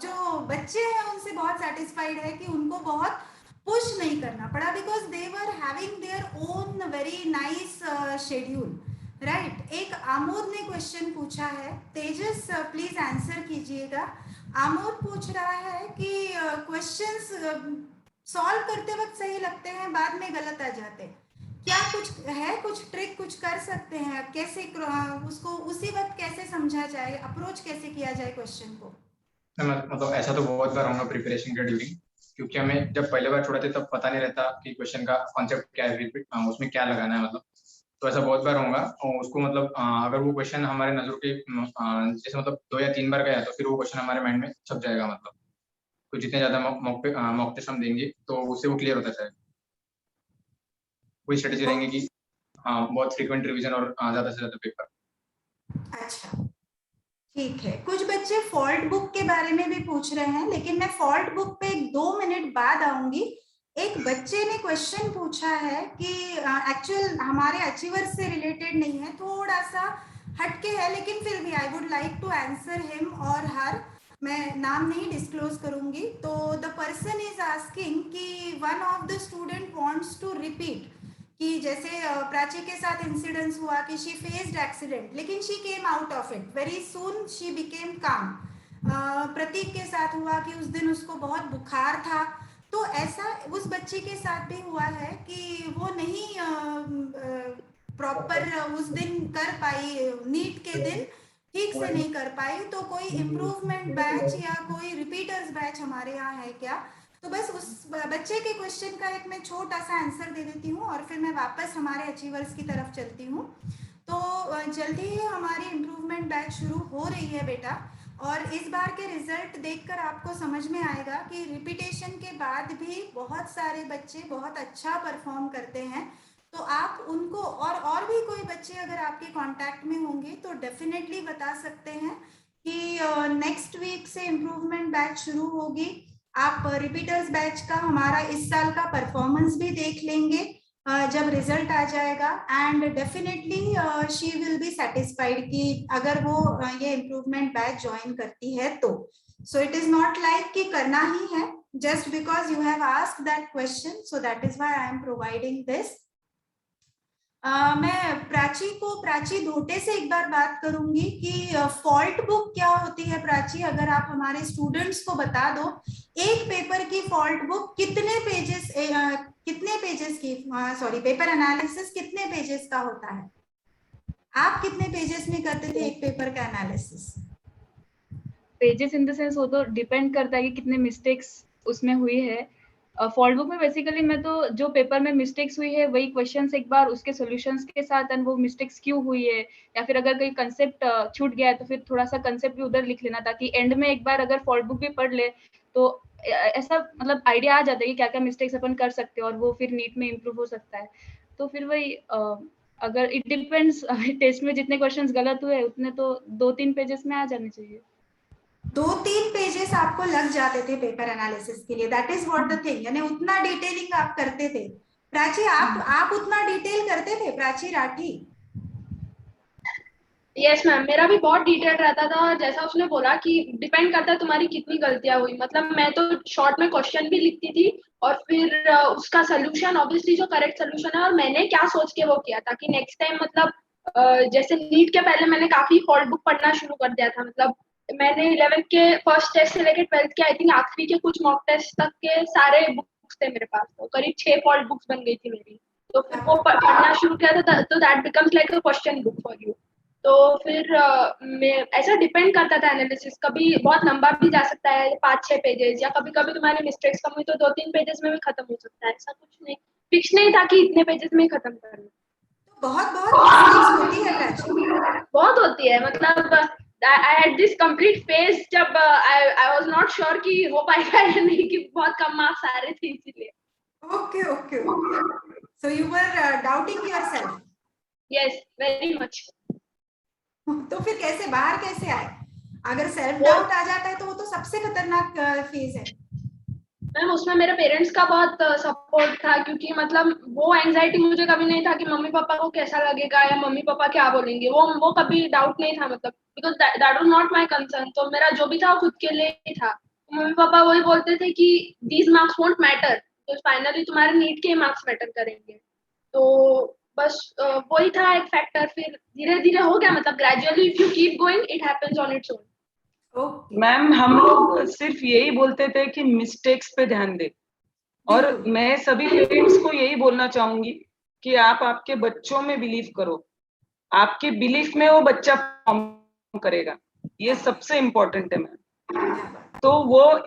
जो बच्चे हैं उनसे बहुत सेटिस्फाइड है कि उनको बहुत पुश नहीं करना पड़ा because they were having their own very nice schedule, right. एक आमोद ने क्वेश्चन पूछा है, तेजस प्लीज आंसर कीजिएगा. आमोद पूछ रहा है कि क्वेश्चंस सॉल्व करते वक्त सही लगते हैं, बाद में गलत आ जाते हैं, क्या कुछ है, कुछ ट्रिक कुछ कर सकते हैं, कैसे उसको उसी वक्त कैसे समझा जाए, अप्रोच कैसे किया जाए क्वेश्चन को? मतलब ऐसा तो बहुत बार होगा प्रिपरेशन के ड्यूरिंग, क्योंकि हमें जब पहले बार छोड़ा थे तब पता नहीं रहता कि क्वेश्चन का कॉन्सेप्ट क्या है, उसमें क्या लगाना है. मतलब तो ऐसा बहुत बार होगा और उसको मतलब अगर वो क्वेश्चन हमारे नजर के जैसे मतलब 2 या 3 बार गया तो फिर वो क्वेश्चन हमारे माइंड में छप जाएगा. मतलब तो जितने ज्यादा मॉक टेस्ट हम देंगे तो उससे वो क्लियर होता जाएगा. कोई स्ट्रेटेजी रहेंगे कि बहुत फ्रीक्वेंट रिवीजन और ज्यादा से ज्यादा पेपर. अच्छा, ठीक है. कुछ बच्चे फॉल्ट बुक के बारे में भी पूछ रहे हैं, लेकिन मैं फॉल्ट बुक पे 2 मिनट बाद आऊंगी. एक बच्चे ने क्वेश्चन पूछा है कि एक्चुअल हमारे अचीवर्स से रिलेटेड नहीं है, थोड़ा सा हटके है, लेकिन फिर भी I would like to answer him और हर. मैं नाम नहीं डिस्क्लोज करूंगी. तो द पर्सन इज आस्किंग कि one of the student wants to repeat कि जैसे प्राची के साथ इंसिडेंस हुआ कि शी फेस्ड एक्सीडेंट, लेकिन she came out of it very soon, she became calm. Prateek के साथ हुआ कि उस दिन उसको बहुत बुखार था. तो ऐसा उस बच्चे के साथ भी हुआ है कि वो नहीं प्रॉपर उस दिन कर पाई, नीट के दिन ठीक से नहीं कर पाई. तो कोई इम्प्रूवमेंट बैच या कोई रिपीटर्स बैच हमारे यहाँ है क्या? तो बस उस बच्चे के क्वेश्चन का एक मैं छोटा सा आंसर दे देती हूँ और फिर मैं वापस हमारे अचीवर्स की तरफ चलती हूँ. तो जल्दी ही हमारी इम्प्रूवमेंट बैच शुरू हो रही है बेटा, और इस बार के रिजल्ट देखकर आपको समझ में आएगा कि रिपीटेशन के बाद भी बहुत सारे बच्चे बहुत अच्छा परफॉर्म करते हैं. तो आप उनको और भी कोई बच्चे अगर आपके कांटेक्ट में होंगे तो डेफिनेटली बता सकते हैं कि नेक्स्ट वीक से इम्प्रूवमेंट बैच शुरू होगी. आप रिपीटर्स बैच का हमारा इस साल का परफॉर्मेंस भी देख लेंगे जब रिजल्ट आ जाएगा, and definitely she will be satisfied कि अगर वो ये इम्प्रूवमेंट बैच ज्वाइन करती है तो. So it is not like कि करना ही है, just because you have asked that question, so that is why I am providing this. मैं प्राची धोटे से एक बार बात करूंगी कि फॉल्ट बुक क्या होती है। प्राची, अगर आप हमारे स्टूडेंट्स को बता दो, एक पेपर की फॉल्ट बुक कितने पेजेस की, सॉरी, पेपर एनालिसिस कितने पेजेस का होता है? आप कितने पेजेस में करते थे एक पेपर का analysis? Pages in the sense वो तो डिपेंड करता है कि कितने मिस्टेक्स उसमें हुई है। फॉल्ट बुक में बेसिकली मैं तो जो पेपर में मिस्टेक्स हुई है वही क्वेश्चंस एक बार उसके सॉल्यूशंस के साथ एंड वो मिस्टेक्स क्यों हुई है, या फिर अगर कोई कंसेप्ट छूट गया है तो फिर थोड़ा सा कंसेप्ट भी उधर लिख लेना, ताकि एंड में एक बार अगर फॉल्ट बुक भी पढ़ ले तो ऐसा मतलब आइडिया आ जाता है कि क्या क्या मिस्टेक्स अपन कर सकते हैं और वो फिर नीट में इम्प्रूव हो सकता है। तो फिर वही अगर इट डिपेंड्स, टेस्ट में जितने क्वेश्चंस गलत हुए उतने तो 2-3 पेजेस में आ जाने चाहिए। 2-3 पेजेस आपको लग जाते थे पेपर एनालिसिस के लिए, that is what the thing, यानी उतना डिटेलिंग आप करते थे। प्राची, आप उतना डिटेल करते थे? प्राची राठी? यस मैम, मेरा भी बहुत डिटेल रहता था, और जैसा उसने बोला कि डिपेंड करता है तुम्हारी कितनी गलतियां हुई। मतलब मैं तो शॉर्ट में क्वेश्चन भी लिखती थी और फिर उसका सोल्यूशन, ऑब्वियसली जो करेक्ट सोल्यूशन है और मैंने क्या सोच के वो किया, ताकि नेक्स्ट टाइम मतलब जैसे नीट के पहले मैंने काफी फॉल्ट बुक पढ़ना शुरू कर दिया था। मतलब मैंने 11th के फर्स्ट टेस्ट से लेकर 12th के आई थिंक आखिरी के कुछ मॉक टेस्ट तक के सारे बुक्स थे मेरे पास, तो करीब 6 फॉल्ट बुक्स बन गई थी मेरी। तो फिर वो पढ़ना शुरू किया था, तो that becomes like a question book for you. तो फिर ऐसा डिपेंड करता था एनालिसिस, कभी बहुत लंबा भी जा सकता है 5-6 पेजेस, या कभी कभी तुम्हारे मिस्टेक्स कम हुई तो 2-3 पेजेस में भी खत्म हो सकता है। ऐसा कुछ नहीं फिक्स नहीं था कि इतने पेजेस में ही खत्म करना। बहुत मिस्टेक्स होती है प्राची, बहुत होती है। मतलब I had this complete phase जब I was not sure कि हो पाएगा या नहीं, कि बहुत कम मार्क्स आ रहे थे इसीलिए। Okay. So you were doubting yourself? Yes, very much. तो फिर बाहर कैसे आए? अगर सेल्फ डाउट आ जाता है तो वो तो सबसे खतरनाक फेज है। मैम उसमें मेरे पेरेंट्स का बहुत सपोर्ट था, क्योंकि मतलब वो एंजाइटी मुझे कभी नहीं था कि मम्मी पापा को कैसा लगेगा या मम्मी पापा क्या बोलेंगे, वो कभी डाउट नहीं था। मतलब because that was not my concern, तो मेरा जो भी था वो खुद के लिए ही था। मम्मी पापा वही बोलते थे कि दीज मार्क्स वोंट मैटर, तो फाइनली तुम्हारे नीट के मार्क्स मैटर करेंगे। तो बस वही था एक फैक्टर। फिर धीरे धीरे हो गया, मतलब gradually if you keep going it happens on its own. Ma'am हम लोग सिर्फ यही बोलते थे कि मिस्टेक्स पे ध्यान दे, और मैं सभी पेरेंट्स को यही बोलना चाहूंगी कि आप आपके बच्चों में बिलीव करो, आपके बिलीफ में वो बच्चा फॉर्म करेगा, ये सबसे इम्पोर्टेंट है मैम। तो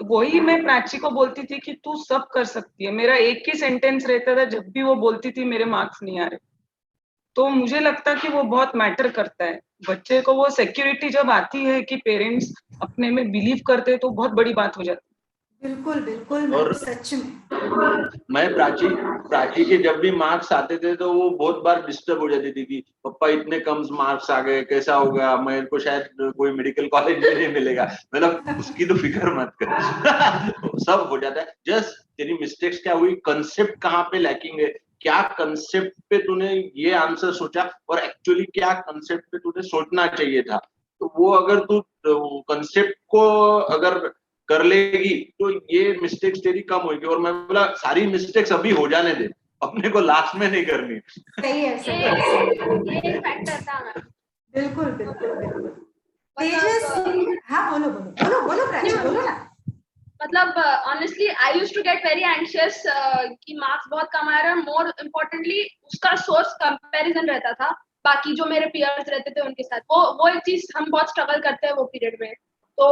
वही मैं प्राची को बोलती थी कि तू सब कर सकती है। मेरा एक ही सेंटेंस रहता था जब भी वो बोलती थी मेरे मार्क्स नहीं आ रहे, तो मुझे लगता कि वो बहुत मैटर करता है। बच्चे को वो सिक्योरिटी जब आती है कि पेरेंट्स अपने में बिलीव करते हैं तो बहुत बड़ी बात हो जाती है। बिल्कुल और सच में मैं प्राची के जब भी मार्क्स आते थे तो वो बहुत बार डिस्टर्ब हो जाती थी कि पापा इतने कम मार्क्स आ गए, कैसा होगा, मेरे को शायद कोई मेडिकल कॉलेज में नहीं मिलेगा। मतलब उसकी तो फिक्र मत कर सब हो जाता है। जस्ट तेरी मिस्टेक्स क्या हुई, कंसेप्ट कहाँ पे लैकिंग है, क्या कंसेप्ट पे तूने ये आंसर सोचा और एक्चुअली क्या कंसेप्ट पे तूने सोचना चाहिए था। तो वो अगर तू कंसेप्ट को अगर कर लेगी तो ये मिस्टेक्स तेरी कम होगी। और मैं बोला सारी मिस्टेक्स अभी हो जाने दे, अपने को लास्ट में नहीं करनी। सही है। ये फैक्टर था ना। बिल्कुल तेजस, हाँ बोलो प्राची, बोलो ना। मतलब honestly I used to get very anxious कि मार्क्स बहुत कम आ रहे हैं। मोर इम्पोर्टेंटली उसका सोर्स कंपैरिजन रहता था बाकी जो मेरे पीयर्स रहते थे उनके साथ। वो एक चीज हम बहुत स्ट्रगल करते हैं वो पीरियड में। तो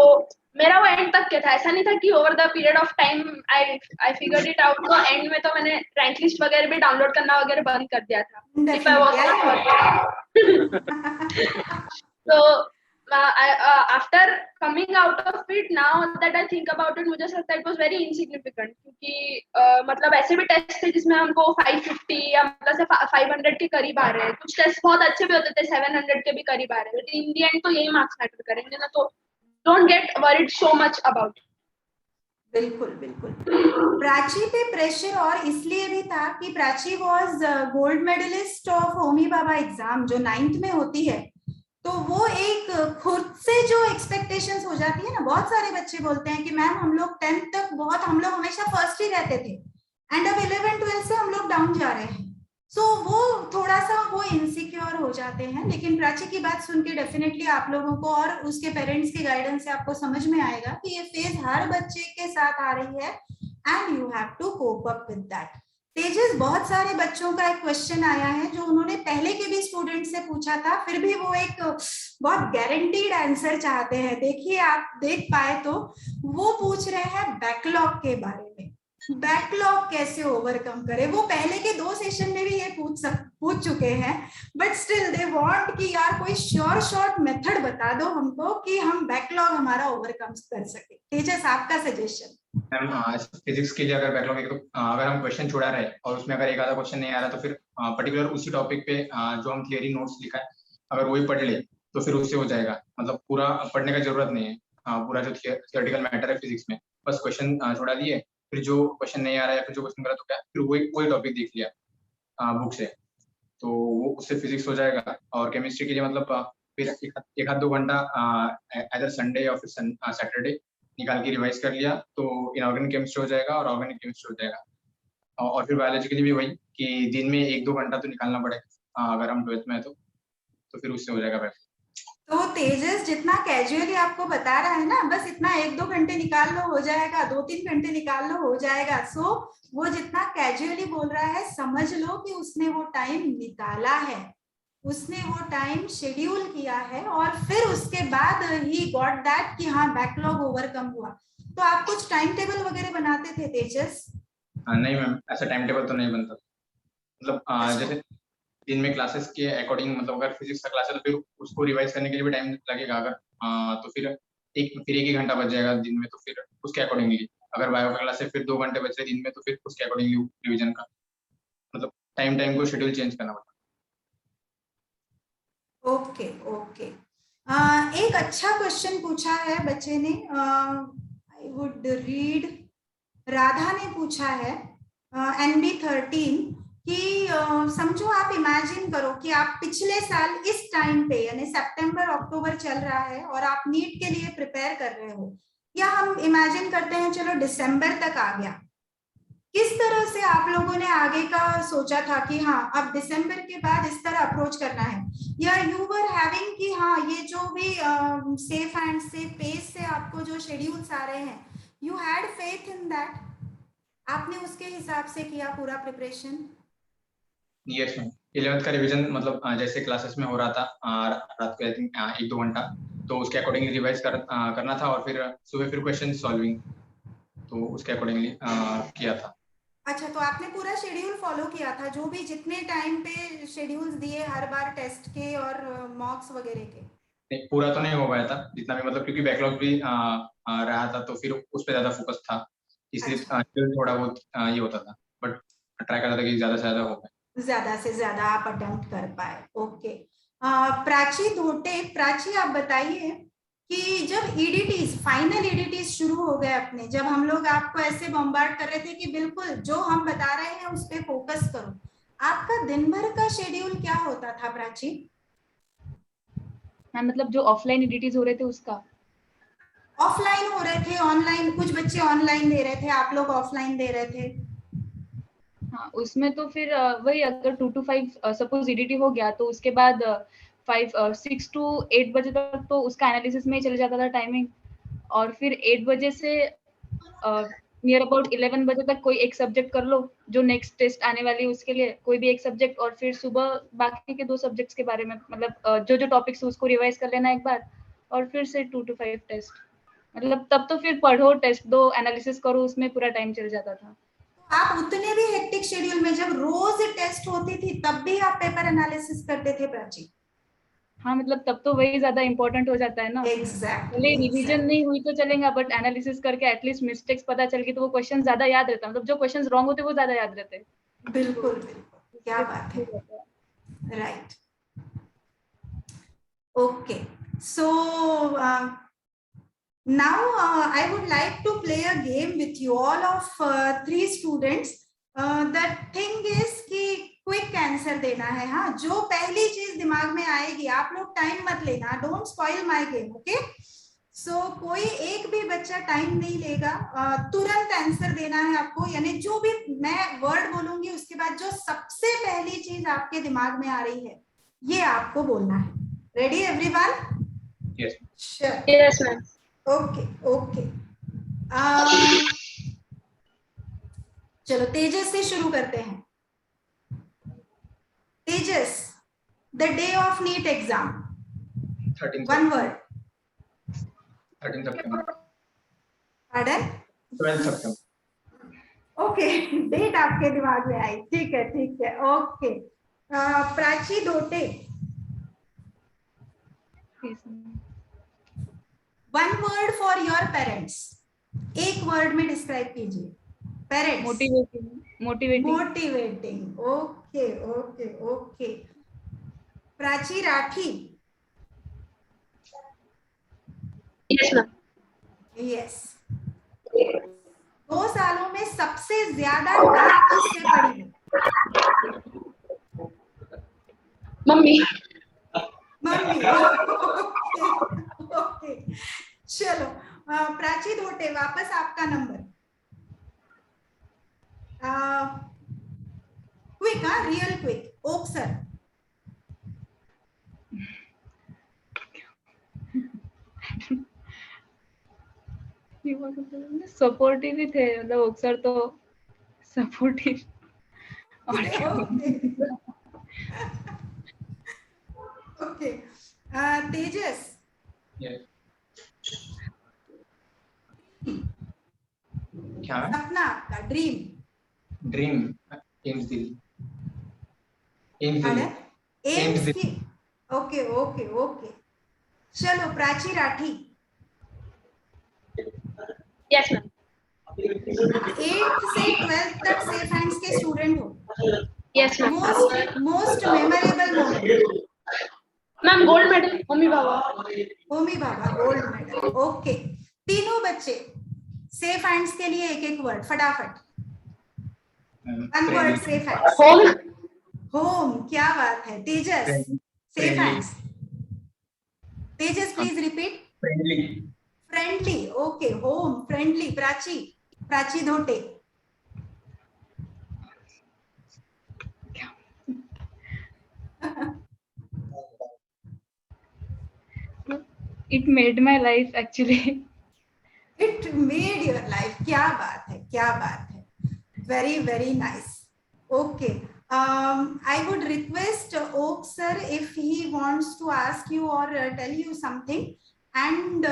मेरा वो एंड तक क्या था, ऐसा नहीं था कि over the period of time I figured it out. तो एंड में तो मैंने रैंक लिस्ट वगैरह भी डाउनलोड करना वगैरह बंद कर दिया था। इफ आई वाज तो after coming out of it, now that I think about it, मुझे लगता है it was very insignificant, क्योंकि मतलब ऐसे भी टेस्ट थे जिसमें हमको 550 या मतलब से 500 के करीब आ रहे हैं। कुछ टेस्ट बहुत अच्छे भी होते थे, 700 के भी करीब आ रहे हैं। इन दी एंड तो यही मार्क्स मैटर करेंगे ना, तो don't get worried so much about. बिल्कुल प्राची पे प्रेशर और इसलिए भी था कि Prachi was gold medalist of Homi Bhabha exam जो 9th में होती है। तो वो एक खुद से जो एक्सपेक्टेशंस हो जाती है ना, बहुत सारे बच्चे बोलते हैं कि मैम हम लोग 10th तक हम लोग हमेशा फर्स्ट ही रहते थे एंड अब 11th 12th से हम लोग डाउन जा रहे हैं। सो वो थोड़ा सा वो इनसिक्योर हो जाते हैं। लेकिन प्राची की बात सुन के डेफिनेटली आप लोगों को और उसके पेरेंट्स के गाइडेंस से आपको समझ में आएगा कि ये फेज हर बच्चे के साथ आ रही है and you have to cope up with that. Tejas, बहुत सारे बच्चों का एक क्वेश्चन आया है जो उन्होंने पहले के भी स्टूडेंट से पूछा था, फिर भी वो एक बहुत गारंटीड आंसर चाहते हैं। देखिए आप देख पाए तो वो पूछ रहे हैं बैकलॉग के बारे में। बैकलॉग कैसे ओवरकम करें? वो पहले के 2 सेशन में भी ये पूछ चुके हैं, बट स्टिल दे वांट कि यार कोई शॉर्ट मेथड बता दो हमको कि हम बैकलॉग हमारा ओवरकम कर सके। तेजस, आपका सजेशन। मैम फिजिक्स के लिए अगर बैकलॉग है तो अगर हम क्वेश्चन छुड़ा रहे हैं और उसमें अगर एक आधा क्वेश्चन नहीं आ रहा तो फिर पर्टिकुलर उसी टॉपिक पे जो हम थियरी नोट्स लिखा है अगर वही पढ़ ले तो फिर उससे हो जाएगा। मतलब पूरा पढ़ने का जरूरत नहीं है। पूरा जो थियोरेटिकल मैटर है फिजिक्स में बस क्वेश्चन छुड़ा लिए, फिर जो क्वेश्चन नहीं आ रहा है फिर जो क्वेश्चन करा तो क्या फिर वही टॉपिक देख लिया बुक से, तो वो उससे फिजिक्स हो जाएगा। और केमिस्ट्री के लिए मतलब फिर एक आध 2 घंटा इधर संडे या फिर सैटरडे निकाल के रिवाइज कर लिया तो इनऑर्गेनिक केमिस्ट्री हो जाएगा और ऑर्गेनिक केमिस्ट्री हो जाएगा। और फिर बायोलॉजी के लिए भी वही कि दिन में 1-2 घंटा तो निकालना पड़ेगा अगर हम 12th में है तो फिर उससे हो जाएगा बेस्ट। तो तेजस जितना कैजुअली आपको बता रहा है ना, बस इतना 1-2 घंटे निकाल लो हो जाएगा, 2-3 घंटे निकाल लो हो जाएगा। सो वो जितना कैजुअली बोल रहा है समझ लो कि उसने वो टाइम निकाला है, उसने वो टाइम शेड्यूल किया है और फिर उसके बाद ही गॉट दैट कि हाँ बैकलॉग ओवरकम हुआ। तो आप कुछ टाइम टेबल वगैरह बनाते थे तेजस? नहीं मैम, ऐसा टाइम टेबल तो नहीं बनता। मतलब जैसे दिन में क्लासेस के अकॉर्डिंग, मतलब अगर फिजिक्स का क्लास है तो फिर उसको रिवाइज करने के लिए भी टाइम लगेगा। अगर तो फिर एक ही घंटा बच जाएगा दिन में, तो फिर उसके अकॉर्डिंगली अगर बायो का क्लास है फिर 2 घंटे बच रहे दिन में तो फिर उसके अकॉर्डिंगली रिवीजन का मतलब टाइम को शेड्यूल चेंज करना पड़ता। Okay okay. एक अच्छा क्वेश्चन पूछा है बच्चे ने, आई वुड रीड। राधा ने पूछा है NB13 कि समझो आप इमेजिन करो कि आप पिछले साल इस टाइम पे यानी सितंबर अक्टूबर चल रहा है और आप नीट के लिए प्रिपेयर कर रहे हो, या हम इमेजिन करते हैं चलो दिसंबर तक आ गया, किस तरह से आप लोगों ने आगे का सोचा था कि हाँ अब दिसंबर के बाद इस तरह अप्रोच करना है, या यू वर हैविंग कि हाँ ये जो भी सेफ एंड सेफ पेस से आपको जो शेड्यूल्स आ रहे हैं, you had faith in that, आपने उसके हिसाब से किया पूरा प्रिपरेशन? यस मैम, 11th का रिवीजन मतलब जैसे क्लासेस में हो रहा था रात को आई थिंक 1-2 घंटा, तो उसके अकॉर्डिंगली रिवाइज करना था और फिर सुबह फिर क्वेश्चन सॉल्विंग, तो उसके अकॉर्डिंगली किया था। अच्छा, तो आपने पूरा शेड्यूल फॉलो किया था, जो भी जितने टाइम पे शेड्यूल्स दिए हर बार टेस्ट के और मॉक्स वगैरह के? नहीं, पूरा तो नहीं हो पाया था जितना भी, मतलब क्योंकि बैकलॉग भी रहा था तो फिर उस पर ज्यादा फोकस था, इसलिए थोड़ा बहुत ये होता था, बट ट्राई कर रहा था कि ज्यादा से ज्यादा हो पाए, ज्यादा से ज्यादा आप अटेम्प्ट कर पाए। ओके। प्राची धोटे, प्राची आप बताइए कि जब ईडीटीज फाइनल ईडीटीज शुरू हो गए अपने, जब हम लोग आपको ऐसे बॉम्बार्ड कर रहे थे कि बिल्कुल जो हम बता रहे हैं उस पर फोकस करो, आपका दिन भर का शेड्यूल क्या होता था प्राची? हाँ, मतलब जो ऑफलाइन ईडीटीज हो रहे थे उसका? ऑफलाइन हो रहे थे, ऑनलाइन, कुछ बच्चे ऑनलाइन दे रहे थे, आप लोग ऑफलाइन दे रहे थे। हाँ, उसमें तो फिर वही अगर 2 to 5 सपोज ईडीटी हो गया तो उसके बाद 6 to 8 बजे तक तो उसका एनालिसिस में ही चले जाता था टाइमिंग, और फिर 8 बजे से नियर अबाउट 11 बजे तक कोई एक सब्जेक्ट कर लो जो नेक्स्ट टेस्ट आने वाली है उसके लिए, कोई भी एक सब्जेक्ट, और फिर सुबह बाकी के 2 सब्जेक्ट्स के बारे में मतलब जो टॉपिक्स उसको रिवाइज कर लेना एक बार, और फिर से 2 to 5 टेस्ट। मतलब तब तो फिर पढ़ो, टेस्ट दो, एनालिसिस करो, उसमें पूरा टाइम चल जाता था। आप उतने भी हेक्टिक शेड्यूल में जब रोज टेस्ट होती थी तब भी आप पेपर एनालिसिस करते थे प्राची? हाँ, मतलब तब तो वही ज्यादा इंपॉर्टेंट हो जाता है ना। एग्जैक्टली। रिवीजन नहीं हुई तो चलेगा, बट एनालिसिस करके एटलीस्ट मिस्टेक्स पता चल गई तो वो क्वेश्चन ज्यादा याद रहता, मतलब जो क्वेश्चंस रॉन्ग होते वो ज्यादा याद रहते। बिल्कुल बिल्कुल, क्या बात है, right. Okay, so now I would like to play a game with you all of 3 students. The thing is कि क्विक आंसर देना है। हाँ, जो पहली चीज दिमाग में आएगी, आप लोग टाइम मत लेना, don't spoil my game, okay? So कोई एक भी बच्चा टाइम नहीं लेगा, तुरंत आंसर देना है आपको, यानी जो भी मैं वर्ड बोलूंगी उसके बाद जो सबसे पहली चीज आपके दिमाग में आ रही है ये आपको बोलना है। Ready everyone? Yes. Sure? Yes ma'am. Okay okay. चलो तेजस से शुरू करते हैं। Tejas, the day of NEET exam, 13 one word. 13 September, pardon? 12 September। Okay, date आपके दिमाग में आई, ठीक है ठीक है, okay. Prachi Dhote, one word for your parents, एक वर्ड में डिस्क्राइब कीजिए। Parents? Motivating. Motivating, okay okay okay. Prachi Rathi? Yes ma'am. Yes. 2 सालों में सबसे ज्यादा डांट किससे पड़ी है? मम्मी। मम्मी। ओके, चलो प्राची धोटे, वापस आपका नंबर। क्विक, हाँ real quick. Okay sir? Supportive ही थे, मतलब अक्सर तो सपोर्टिव। ओके। तेजस? Yes. क्या है? सपना आपका, dream? Dream, AIIMS Delhi. AIIMS Delhi. AIIMS की, ओके ओके ओके। चलो Prachi Rathi? Yes ma'am. 8th से 12th तक सेफ हैंड्स के स्टूडेंट हो। Yes ma'am. Most memorable moment? Ma'am gold medal, मम्मी बाबा। Homi Bhabha, gold medal, okay. तीनों बच्चे सेफ हैंड्स के लिए एक एक वर्ड फटाफट। One word, safe hands. Home. Home, क्या बात है। Tejas? Safe hands? Tejas please repeat. Friendly. Friendly, okay. Home, friendly. Prachi? Prachi Dhote? It made my life actually. It made your life, क्या बात है क्या बात है, very very nice. Okay, I would request ओक sir if he wants to ask you और tell you something, and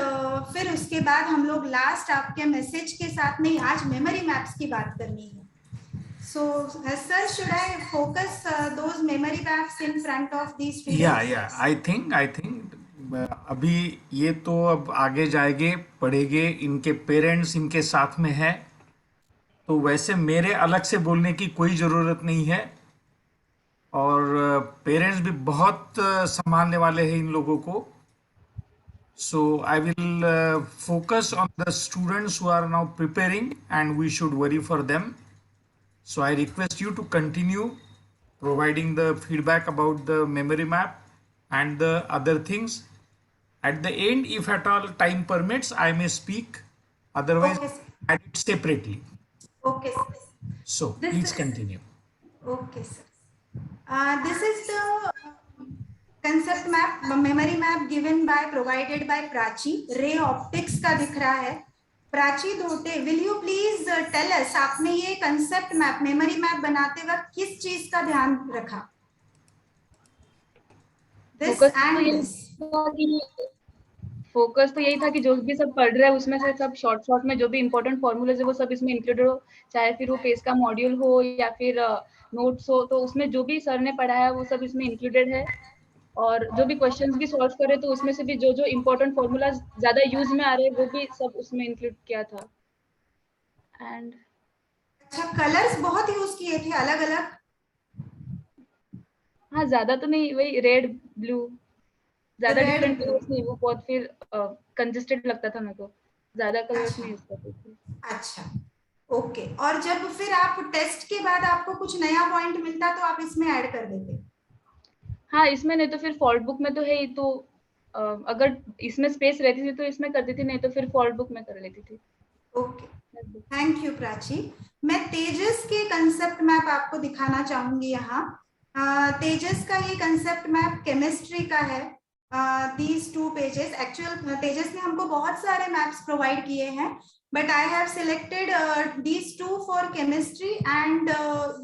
फिर उसके बाद हम लोग लास्ट आपके मैसेज के साथ, नहीं आज मेमोरी मैप्स की बात करनी है। So, sir, should I focus those memory maps in front of these students? Yeah. I think अभी ये तो अब आगे जाएंगे, पढ़ेंगे, इनके पेरेंट्स इनके साथ में है, तो वैसे मेरे अलग से बोलने की कोई ज़रूरत नहीं है, और पेरेंट्स भी बहुत संभालने वाले हैं इन लोगों को। So I will focus on the students who are now preparing, and we should worry for them. So I request you to continue providing the feedback about the memory map and the other things. At the end, if at all time permits, I may speak. Otherwise, Okay, add it separately. Okay, sir. So This please is- continue. Okay, sir. This is the concept map, memory map given by, provided by Prachi. Ray Optics का दिख रहा है। Prachi Dhote, will you please tell us, आपने ये concept map, memory map बनाते वक्त किस चीज का ध्यान रखा? This and this. फोकस तो यही था कि जो भी सब पढ़ रहे हैं उसमें से सब शॉर्ट में जो भी इंपॉर्टेंट फॉर्मूलेज है वो सब इसमें इंक्लूडेड हो, चाहे फिर वो पेज का मॉड्यूल हो या फिर नोट्स हो, तो उसमें जो भी सर ने पढ़ाया वो सब इसमें इंक्लूडेड है। और जो भी क्वेश्चंस भी सॉल्व करे तो उसमें से भी जो जो इंपॉर्टेंट फॉर्मूलाज ज्यादा यूज में आ रहे हैं वो भी सब उसमें इंक्लूड किया था। एंड अच्छा, कलर्स बहुत यूज किए थे अलग अलग? हाँ, ज्यादा तो नहीं, वही रेड ब्लू, ज्यादा Red, डिफरेंट blue. कलर्स नहीं, वो बहुत फिर कंजेस्टेड लगता था मेरे को, ज्यादा कलर्स अच्छा। नहीं यूज करते थे। अच्छा, ओके। और जब फिर आप टेस्ट के बाद आपको कुछ नया पॉइंट मिलता तो आप इसमें ऐड कर देते? हाँ, इसमें नहीं तो फिर फॉल्ट बुक में तो है ही, तो अगर इसमें स्पेस रहती थी तो इसमें करती थी, नहीं तो फिर फॉल्ट बुक में कर लेती थी। Okay, thank you Prachi. मैं तेजस के कंसेप्ट मैप आपको दिखाना चाहूंगी यहाँ। तेजस का ये कंसेप्ट मैप केमिस्ट्री का है। दीज 2 पेजेस, एक्चुअल तेजस ने हमको बहुत सारे मैप्स प्रोवाइड किए हैं, but I have selected these 2 for chemistry and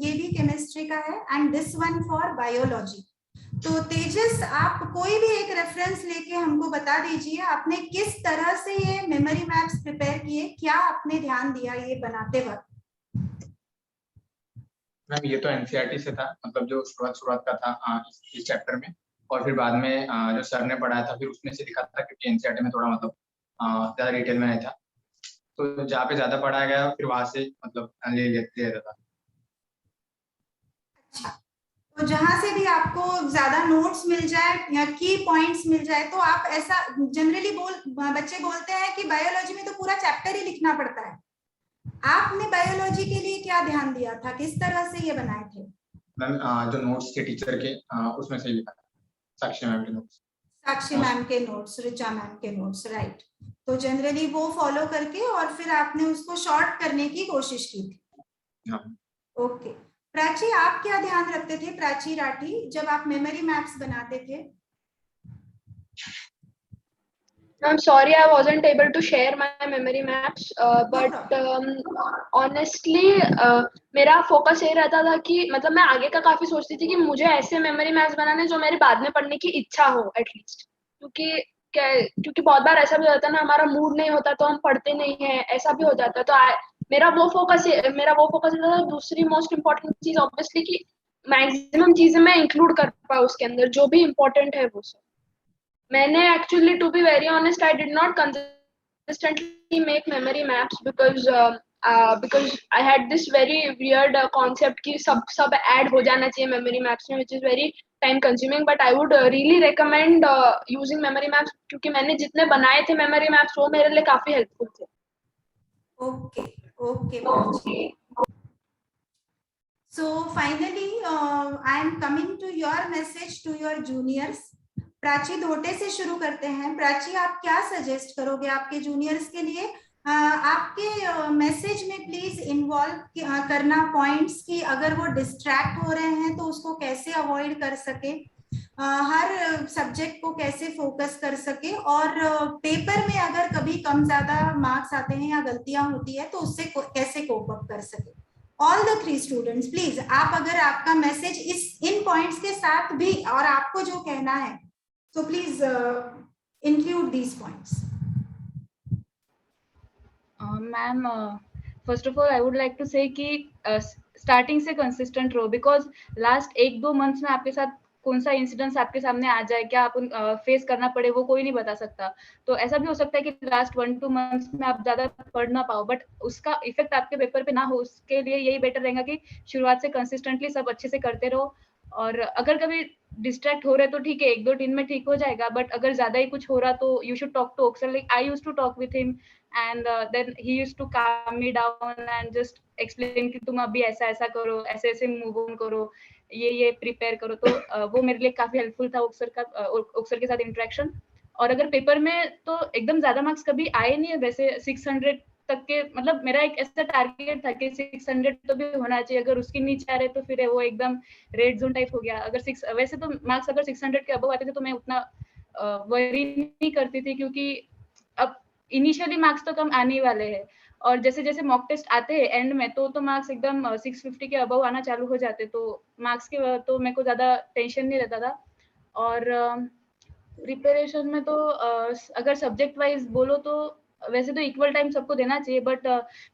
ये भी केमिस्ट्री का है, and this one for biology. तो तेजस, आप कोई भी एक रेफरेंस लेके हमको बता दीजिए, आपने किस तरह से ये मेमोरी मैप्स प्रिपेयर किए, क्या आपने ध्यान दिया ये बनाते वक्त? मैम ये तो एनसीईआरटी से था, मतलब जो शुरुआत का था इस चैप्टर में, और फिर बाद में जो सर ने पढ़ाया था फिर उसमें से दिखा था, क्योंकि एनसीईआरटी में थोड़ा मतलब ज्यादा डिटेल में नहीं था, तो जहाँ पे ज्यादा पढ़ाया गया फिर वहां से मतलब ले लेता था। अच्छा, तो जहां से भी आपको ज्यादा नोट्स मिल जाए या की पॉइंट्स मिल जाए, तो आप ऐसा जनरली बच्चे बोलते हैं कि बायोलॉजी में तो पूरा चैप्टर ही लिखना पड़ता है। आपने बायोलॉजी के लिए क्या ध्यान दिया था, किस तरह से ये बनाए थे? मैम जो नोट्स थे टीचर के उसमें से ही लिखा था, साक्षी मैम के नोट्स। साक्षी मैम के नोट्स, ऋचा मैम के नोट्स, राइट। तो जनरली वो फॉलो करके और फिर आपने उसको शॉर्ट करने की कोशिश की थी। हाँ। ओके, प्राची आप क्या ध्यान रखते थे, प्राची राठी, जब आप मेमोरी मैप्स बनाते थे? I'm sorry, I wasn't able to share my memory maps, but honestly, मेरा फोकस ये रहता था कि मतलब मैं आगे का काफी सोचती थी कि मुझे ऐसे मेमोरी मैप्स बनाने जो मेरे बाद में पढ़ने की इच्छा हो एटलीस्ट, क्योंकि बहुत बार ऐसा भी होता है ना, हमारा मूड नहीं होता तो हम पढ़ते नहीं है, ऐसा भी हो जाता है। तो मेरा वो फोकस रहता था। दूसरी मोस्ट इम्पोर्टेंट चीज ऑब्वियसली कि मैक्सिमम चीजें मैं इंक्लूड कर पाऊँ उसके अंदर, जो भी इम्पोर्टेंट है वो सब। मैंने actually, to be very honest, I did not consistently make memory maps because I had this very weird concept कि सब add हो जाना चाहिए memory maps में, which is very time consuming. But I would really recommend using memory maps, क्योंकि मैंने जितने बनाए थे memory maps वो मेरे लिए काफी helpful थे। Okay. So finally, I am coming to your message to your juniors. Prachi Dhote से शुरू करते हैं। प्राची, आप क्या सजेस्ट करोगे आपके जूनियर्स के लिए? आपके मैसेज में प्लीज इन्वॉल्व करना पॉइंट्स की अगर वो डिस्ट्रैक्ट हो रहे हैं तो उसको कैसे अवॉइड कर सके, हर सब्जेक्ट को कैसे फोकस कर सके, और पेपर में अगर कभी कम ज्यादा मार्क्स आते हैं या गलतियां होती है तो उससे कैसे कोप अप कर सके। ऑल द 3 स्टूडेंट्स प्लीज, आप अगर आपका मैसेज इन पॉइंट्स के साथ भी और आपको जो कहना है, so please include these points. Ma'am, first of all I would like to say कि starting से consistent रहो, because last 1-2 months में आपके साथ कौन सा इंसिडेंस आपके सामने आ जाए, क्या आप फेस करना पड़े, वो कोई नहीं बता सकता। तो ऐसा भी हो सकता है कि लास्ट 1-2 मंथ्स में आप ज्यादा पढ़ ना पाओ, बट उसका इफेक्ट आपके पेपर पे ना हो, उसके लिए यही बेटर रहेगा कि शुरुआत से कंसिस्टेंटली सब अच्छे से करते रहो। और अगर कभी डिस्ट्रैक्ट हो रहे तो ठीक है, 1-2 दिन में ठीक हो जाएगा, बट अगर ज्यादा ही कुछ हो रहा तो यू शुड टॉक टू अक्सर। Like I used to talk with him and then he used to calm me down and just explain कि तुम अभी ऐसा ऐसा करो, ऐसे ऐसे मूव ऑन करो, ये प्रिपेयर करो। तो वो मेरे लिए काफी हेल्पफुल था अक्सर के साथ इंटरेक्शन। और अगर पेपर में तो एकदम ज्यादा मार्क्स कभी आए नहीं है, वैसे 600 तक के, मतलब मेरा एक ऐसा टारगेट था कि 600 तो भी होना चाहिए, अगर उसके नीचे आ रहे तो फिर वो एकदम रेड जोन टाइप हो गया। अगर वैसे तो मार्क्स अगर 600 के अबव आते थे तो मैं उतना वरी नहीं करती थी, क्योंकि अब इनिशियली मार्क्स तो कम आने वाले हैं, और जैसे जैसे मॉक टेस्ट आते हैं एंड में तो मार्क्स एकदम 650 के अबव आना चालू हो जाते, तो मार्क्स के तो मेरे को ज्यादा टेंशन नहीं रहता था। और प्रिपरेशन में तो अगर सब्जेक्ट वाइज बोलो तो वैसे तो इक्वल टाइम सबको देना चाहिए, बट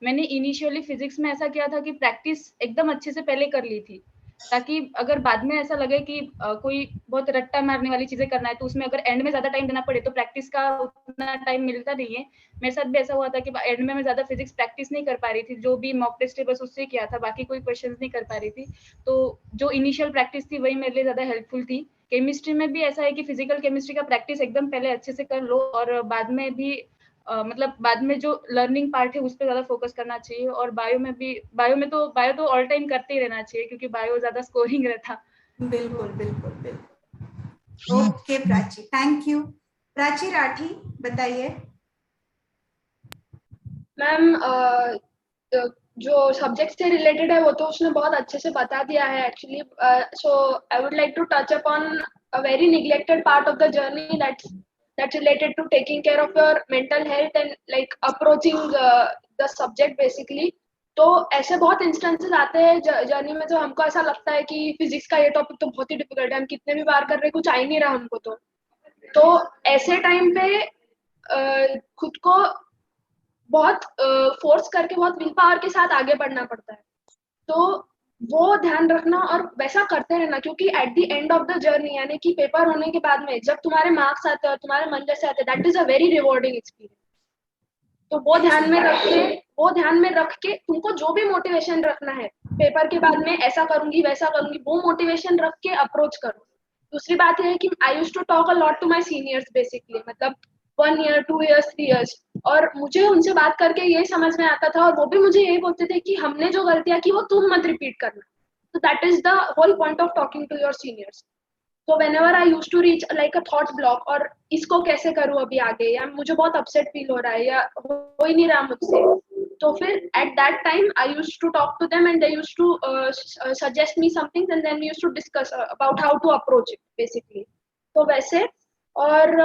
मैंने इनिशियली फिजिक्स में ऐसा किया था कि प्रैक्टिस एकदम अच्छे से पहले कर ली थी, ताकि अगर बाद में ऐसा लगे कि कोई बहुत रट्टा मारने वाली चीजें करना है तो उसमें अगर एंड में ज्यादा टाइम देना पड़े तो प्रैक्टिस का उतना टाइम मिलता नहीं है। मेरे साथ भी ऐसा हुआ था कि एंड में मैं ज्यादा फिजिक्स प्रैक्टिस नहीं कर पा रही थी, जो भी मॉक टेस्ट है बस उससे किया था, बाकी कोई क्वेश्चंस नहीं कर पा रही थी। तो जो इनिशियल प्रैक्टिस थी वही मेरे लिए ज्यादा हेल्पफुल थी। केमिस्ट्री में भी ऐसा है कि फिजिकल केमिस्ट्री का प्रैक्टिस एकदम पहले अच्छे से कर लो, और बाद में भी मतलब बाद में जो लर्निंग पार्ट है उस पर ज्यादा फोकस करना चाहिए। और बायो तो ऑल टाइम करते ही रहना चाहिए, क्योंकि बायो ज्यादा स्कोरिंग रहता। बिल्कुल। Okay Prachi, thank you. Prachi Rathi बताइए। मैम जो सब्जेक्ट से रिलेटेड है वो तो उसने बहुत अच्छे से बता दिया है actually. So I would like to touch upon a very neglected part of the journey that's related to taking care of your mental health and like approaching the subject basically. तो ऐसे बहुत इंस्टेंसेस आते हैं journey में जो हमको ऐसा लगता है कि फिजिक्स का ये टॉपिक तो बहुत ही डिफिकल्ट है, हम कितने भी बार कर रहे कुछ आ ही नहीं रहा हमको. तो ऐसे टाइम पे खुद को बहुत फोर्स करके बहुत विल पावर के साथ आगे बढ़ना पड़ता है. तो वो ध्यान रखना और वैसा करते रहना, क्योंकि at the end of the journey यानी कि पेपर होने के बाद में जब तुम्हारे मार्क्स आते हैं और तुम्हारे मन जैसे आते हैं, that is a very rewarding experience. तो वो ध्यान में रख के तुमको जो भी मोटिवेशन रखना है पेपर के बाद में, ऐसा करूंगी वैसा करूंगी, वो मोटिवेशन रख के अप्रोच करो. दूसरी बात यह है कि I used to talk a lot to my seniors basically, मतलब 1 year 2 years 3 years, और मुझे उनसे बात करके यही समझ में आता था और वो भी मुझे यही बोलते थे कि हमने जो गलतियां की वो तुम मत रिपीट करना. तो that is the whole point of talking to your seniors. तो whenever I used to reach like a thought block और इसको कैसे करूं अभी आगे, या मुझे बहुत अपसेट फील हो रहा है या हो ही नहीं रहा मुझसे, तो फिर at that time I used to talk to them and they used to suggest me something and then we used to discuss about how to approach it basically. तो वैसे और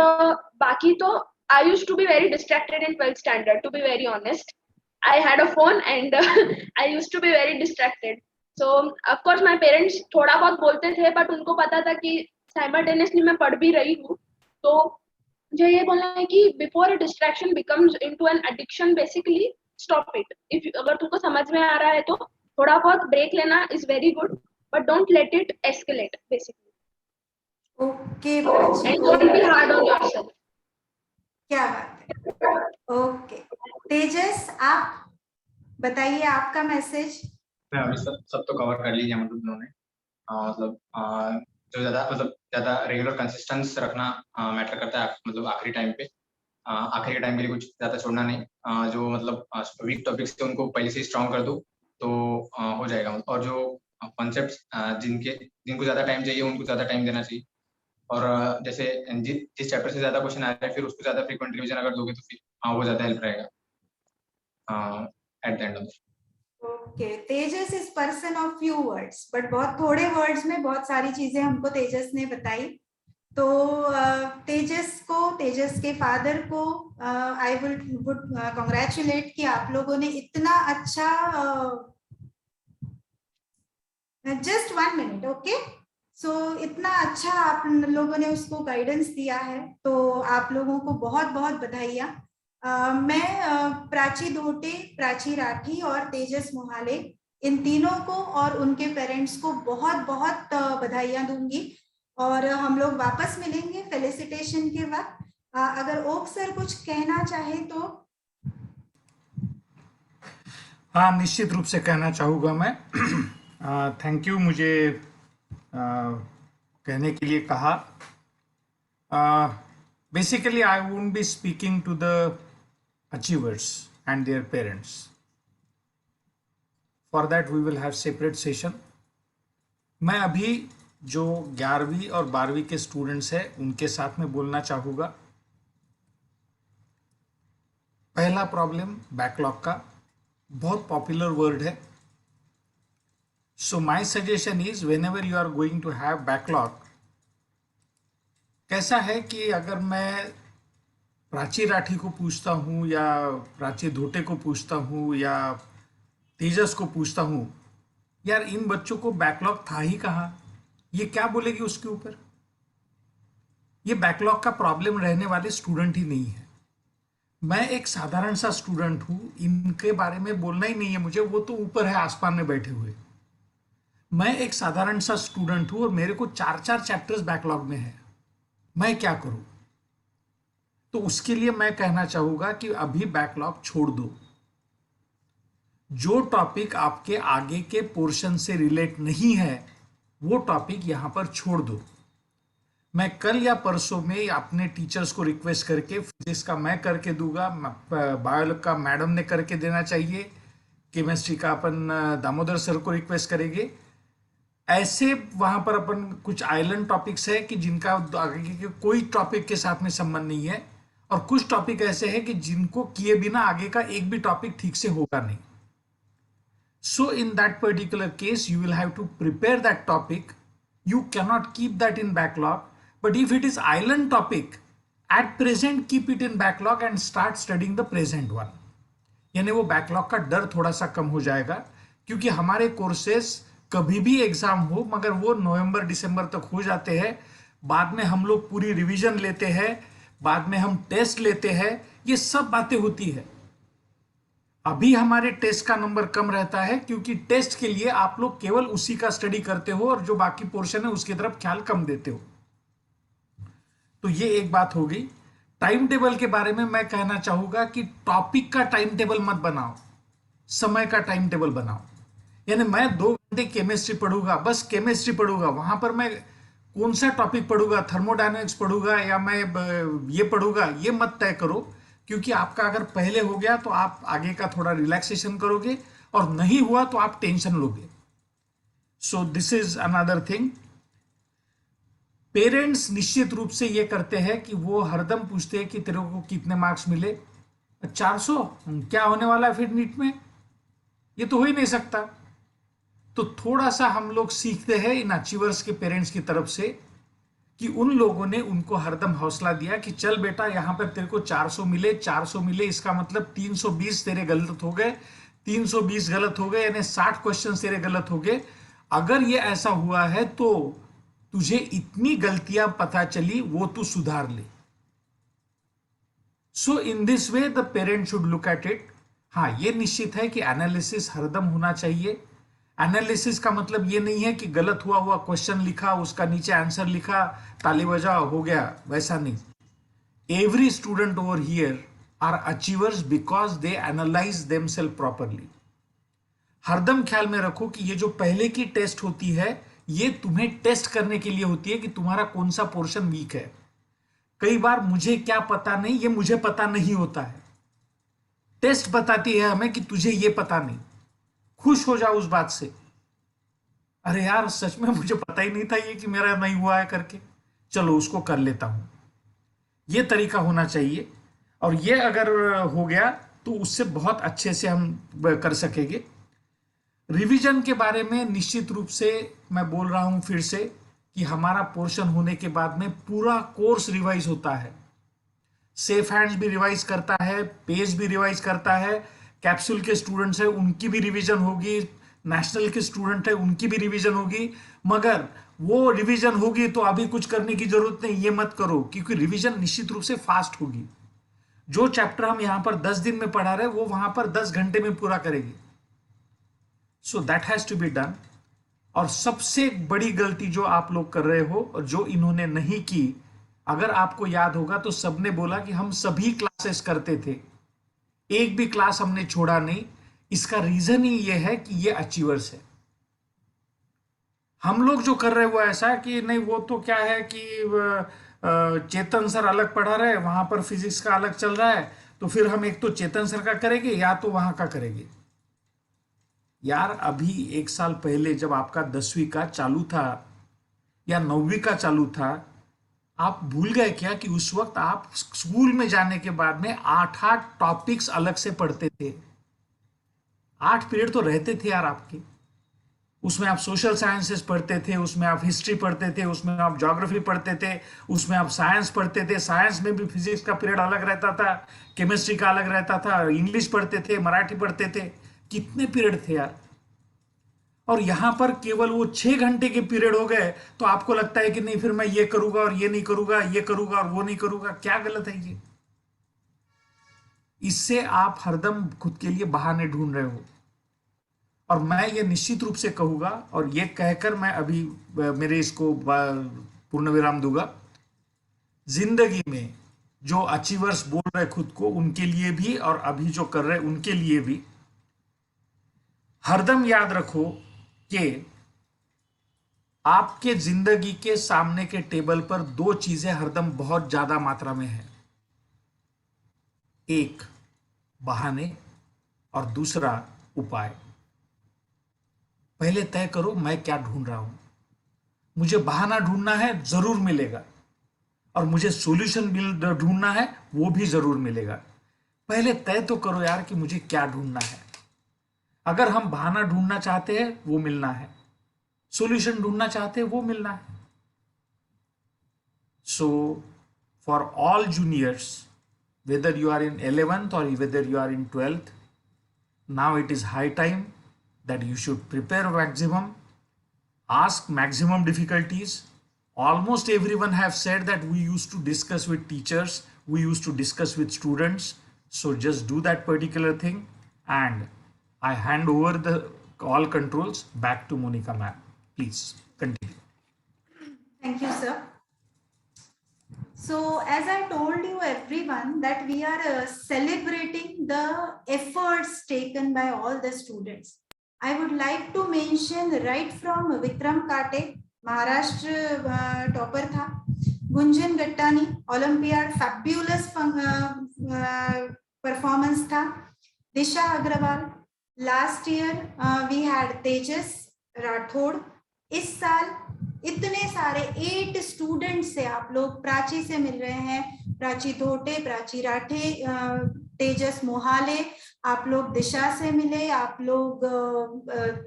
बाकी तो I used to be very distracted in 12th standard, to be very honest. I had a phone and I used to be very distracted. So of course my parents थोड़ा बहुत बोलते थे, but उनको पता था कि simultaneously मैं पढ़ भी रही हूँ. तो मुझे ये बोलना है कि before a distraction becomes into an addiction, basically stop it. अगर तुमको समझ में आ रहा है तो थोड़ा बहुत ब्रेक लेना is very good, but don't let it escalate basically. Okay, and don't be hard on yourself. क्या बात है. ओके तेजस, आप बताइए आपका मैसेज. मैं अभी सब तो कवर कर लीजिए मतलब उन्होंने. मतलब जो ज्यादा रेगुलर कंसिस्टेंस रखना मैटर करता है, मतलब आखिरी टाइम के लिए कुछ ज्यादा छोड़ना नहीं. जो मतलब वीक टॉपिक्स थे उनको पहले से स्ट्रॉन्ग कर दो तो हो जाएगा. और जो कॉन्सेप्ट्स जिनको ज्यादा टाइम चाहिए उनको ज्यादा टाइम देना चाहिए. और जैसे जिस चैप्टर से ज्यादा क्वेश्चन आ रहे हैं फिर उसको ज्यादा फ्रीक्वेंट रिवीजन अगर दोगे तो फिर वो ज्यादा हेल्प रहेगा at the end of. Okay, Tejas is person of few words, but बहुत थोड़े वर्ड्स में बहुत सारी चीजें हमको तेजस ने बताई. तो तेजस के फादर को आई वुड कॉन्ग्रेचुलेट कि आप लोगों ने इतना अच्छा. Just 1 minute, okay. सो इतना अच्छा आप लोगों ने उसको गाइडेंस दिया है, तो आप लोगों को बहुत बहुत बधाइयाँ. मैं प्राची धोटे, प्राची राठी और तेजस मोहाले, इन तीनों को और उनके पेरेंट्स को बहुत बहुत बधाइयाँ दूंगी. और हम लोग वापस मिलेंगे फेलिसिटेशन के वक्त. अगर ओक सर कुछ कहना चाहे तो. हाँ, निश्चित रूप से कहना चाहूँगा मैं. थैंक यू मुझे कहने के लिए कहा. Basically I won't be speaking to the achievers and their parents. For that we will have separate session. मैं अभी जो 11वीं और 12वीं के स्टूडेंट्स हैं उनके साथ में बोलना चाहूँगा. पहला प्रॉब्लम बैकलॉग का, बहुत पॉपुलर वर्ड है. So my suggestion is whenever you are going to have backlog, कैसा है कि अगर मैं प्राची राठी को पूछता हूँ या प्राची धोटे को पूछता हूँ या तेजस को पूछता हूँ, यार इन बच्चों को बैकलॉग था ही कहाँ, ये क्या बोलेगी उसके ऊपर. ये बैकलॉग का प्रॉब्लम रहने वाले स्टूडेंट ही नहीं है. मैं एक साधारण सा स्टूडेंट हूँ, इनके बारे में बोलना ही नहीं है मुझे, वो तो ऊपर है आसमान में बैठे हुए. मैं एक साधारण सा स्टूडेंट हूं और मेरे को 4 चैप्टर्स बैकलॉग में है. मैं क्या करूं? तो उसके लिए मैं कहना चाहूंगा कि अभी बैकलॉग छोड़ दो. जो टॉपिक आपके आगे के पोर्शन से रिलेट नहीं है वो टॉपिक यहां पर छोड़ दो. मैं कल या परसों में अपने टीचर्स को रिक्वेस्ट करके फिजिक्स का मैं करके दूंगा, बायो का मैडम ने करके देना चाहिए, केमिस्ट्री का अपन दामोदर सर को रिक्वेस्ट करेंगे. ऐसे वहां पर अपन कुछ आइलैंड टॉपिक्स है कि जिनका आगे के कोई टॉपिक के साथ में संबंध नहीं है, और कुछ टॉपिक ऐसे हैं कि जिनको किए बिना आगे का एक भी टॉपिक ठीक से होगा नहीं. So in that particular case, you will have to prepare that topic. You cannot keep that in backlog. But if it is island topic, at present keep it in backlog and start studying the present one. यानी वो backlog का डर थोड़ा सा कम हो जाएगा, क्योंकि हमारे कोर्सेस कभी भी एग्जाम हो मगर वो नवंबर दिसंबर तक हो जाते हैं. बाद में हम लोग पूरी रिवीजन लेते हैं, बाद में हम टेस्ट लेते हैं, ये सब बातें होती है. अभी हमारे टेस्ट का नंबर कम रहता है क्योंकि टेस्ट के लिए आप लोग केवल उसी का स्टडी करते हो और जो बाकी पोर्शन है उसकी तरफ ख्याल कम देते हो. तो ये एक बात हो गई. टाइम टेबल के बारे में मैं कहना चाहूंगा कि टॉपिक का टाइम टेबल मत बनाओ, समय का टाइम टेबल बनाओ. यानी मैं 2 घंटे केमिस्ट्री पढ़ूंगा, बस केमिस्ट्री पढ़ूंगा, वहां पर मैं कौन सा टॉपिक पढ़ूंगा, थर्मोडायनेमिक्स पढ़ूंगा या मैं ये पढ़ूंगा, ये मत तय करो. क्योंकि आपका अगर पहले हो गया तो आप आगे का थोड़ा रिलैक्सेशन करोगे, और नहीं हुआ तो आप टेंशन लोगे. So this is another thing. Parents निश्चित रूप से ये करते हैं कि वो हरदम पूछते हैं कि तेरे को कितने मार्क्स मिले. 400 क्या होने वाला है फिर नीट में, ये तो हो ही नहीं सकता. तो थोड़ा सा हम लोग सीखते हैं इन अचीवर्स के पेरेंट्स की तरफ से कि उन लोगों ने उनको हरदम हौसला दिया कि चल बेटा यहां पर तेरे को 400 मिले, 400 मिले, इसका मतलब 320 तेरे गलत हो गए, 320 गलत हो गए यानी 60 क्वेश्चन तेरे गलत हो गए. अगर ये ऐसा हुआ है तो तुझे इतनी गलतियां पता चली, वो तू सुधार ले. So in this way the parent should look at it. हाँ, ये निश्चित है कि एनालिसिस हरदम होना चाहिए. एनालिसिस का मतलब ये नहीं है कि गलत हुआ क्वेश्चन लिखा, उसका नीचे आंसर लिखा, ताली बजाओ हो गया, वैसा नहीं. Every student over here are achievers because they analyse themselves properly. हरदम ख्याल में रखो कि ये जो पहले की टेस्ट होती है ये तुम्हें टेस्ट करने के लिए होती है कि तुम्हारा कौन सा पोर्शन वीक है. कई बार मुझे क्या पता नहीं, ये मुझे पता नहीं होता है. टेस्ट बताती है हमें कि तुझे ये पता नहीं. खुश हो जाओ उस बात से, अरे यार सच में मुझे पता ही नहीं था ये कि मेरा नहीं हुआ है करके, चलो उसको कर लेता हूं. ये तरीका होना चाहिए, और ये अगर हो गया तो उससे बहुत अच्छे से हम कर सकेंगे. रिवीजन के बारे में निश्चित रूप से मैं बोल रहा हूं फिर से कि हमारा पोर्शन होने के बाद में पूरा कोर्स रिवाइज होता है. सेफ हैंड्स भी रिवाइज करता है, पेज भी रिवाइज करता है, कैप्सूल के स्टूडेंट्स है उनकी भी रिवीजन होगी, नेशनल के स्टूडेंट है उनकी भी रिवीजन होगी. मगर वो रिवीजन होगी तो अभी कुछ करने की जरूरत नहीं, ये मत करो, क्योंकि रिवीजन निश्चित रूप से फास्ट होगी. जो चैप्टर हम यहां पर 10 दिन में पढ़ा रहे वो वहां पर 10 घंटे में पूरा करेंगे. So that has to be done. और सबसे बड़ी गलती जो आप लोग कर रहे हो और जो इन्होंने नहीं की, अगर आपको याद होगा तो सबने बोला कि हम सभी क्लासेस करते थे, एक भी क्लास हमने छोड़ा नहीं. इसका रीजन ही ये है कि ये अचीवर्स है. हम लोग जो कर रहे हैं वो ऐसा कि नहीं, वो तो क्या है कि चेतन सर अलग पढ़ा रहे, वहां पर फिजिक्स का अलग चल रहा है, तो फिर हम एक तो चेतन सर का करेंगे या तो वहां का करेंगे. यार अभी 1 साल पहले जब आपका 10वीं का चालू था या 9वीं का चालू था, आप भूल गए क्या कि उस वक्त आप स्कूल में जाने के बाद में 8-8 टॉपिक्स अलग से पढ़ते थे. 8 पीरियड तो रहते थे यार आपके. उसमें आप सोशल साइंसेस पढ़ते थे, उसमें आप हिस्ट्री पढ़ते थे, उसमें आप ज्योग्राफी पढ़ते थे, उसमें आप साइंस पढ़ते थे. साइंस में भी फिजिक्स का पीरियड अलग रहता था, केमिस्ट्री का अलग रहता था, इंग्लिश पढ़ते थे, मराठी पढ़ते थे. कितने पीरियड थे यार. और यहां पर केवल वो 6 घंटे के पीरियड हो गए तो आपको लगता है कि नहीं फिर मैं ये करूंगा और ये नहीं करूंगा, ये करूंगा और वो नहीं करूंगा. क्या गलत है ये. इससे आप हरदम खुद के लिए बहाने ढूंढ रहे हो. और मैं ये निश्चित रूप से कहूंगा, और ये कहकर मैं अभी मेरे इसको पूर्ण विराम दूंगा. जिंदगी में जो अचीवर्स बोल रहे खुद को, उनके लिए भी और अभी जो कर रहे उनके लिए भी हरदम याद रखो कि आपके जिंदगी के सामने के टेबल पर 2 चीजें हरदम बहुत ज्यादा मात्रा में है. एक बहाने और दूसरा उपाय. पहले तय करो मैं क्या ढूंढ रहा हूं। मुझे बहाना ढूंढना है, जरूर मिलेगा, और मुझे सॉल्यूशन ढूंढना है, वो भी जरूर मिलेगा। पहले तय तो करो यार कि मुझे क्या ढूंढना है। अगर हम बहाना ढूंढना चाहते हैं वो मिलना है, सॉल्यूशन ढूंढना चाहते हैं वो मिलना है। So for all juniors, whether you are in 11th or whether you are in 12th, now it is high time that you should prepare maximum, ask maximum difficulties. Almost everyone have said that we used to discuss with teachers, we used to discuss with students. So just do that particular thing, and I hand over the all controls back to Monica ma'am. Please continue. Thank you, sir. So as I told you everyone that we are celebrating the efforts taken by all the students. I would like to mention right from Vikram Kate, Maharashtra topper tha, Gunjan Gattani, Olympiad fabulous performance tha, Disha Agrawal. Last year we had Tejas Rathod. इस साल इतने सारे 8 students से आप लोग प्राची से मिल रहे हैं, प्राची धोटे, प्राची राठे, तेजस मोहाले, आप लोग दिशा से मिले, आप लोग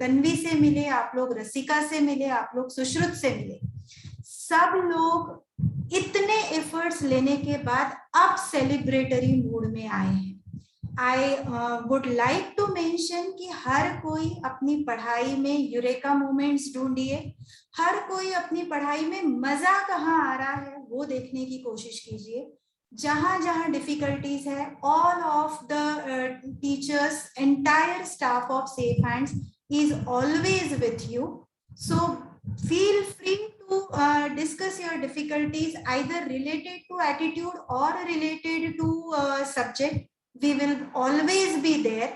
तन्वी से मिले, आप लोग रसिका से मिले, आप लोग सुश्रुत से मिले। सब लोग इतने एफर्ट्स लेने के बाद अब सेलिब्रेटरी मूड में आए हैं। I would like to mention कि हर कोई अपनी पढ़ाई में यूरेका मोमेंट्स ढूंढिए, हर कोई अपनी पढ़ाई में मजा कहाँ आ रहा है वो देखने की कोशिश कीजिए। जहां जहां डिफिकल्टीज है, all of the teachers, entire staff of safe hands is always with you, so feel free to discuss your difficulties either related to attitude or related to subject. We will always be there.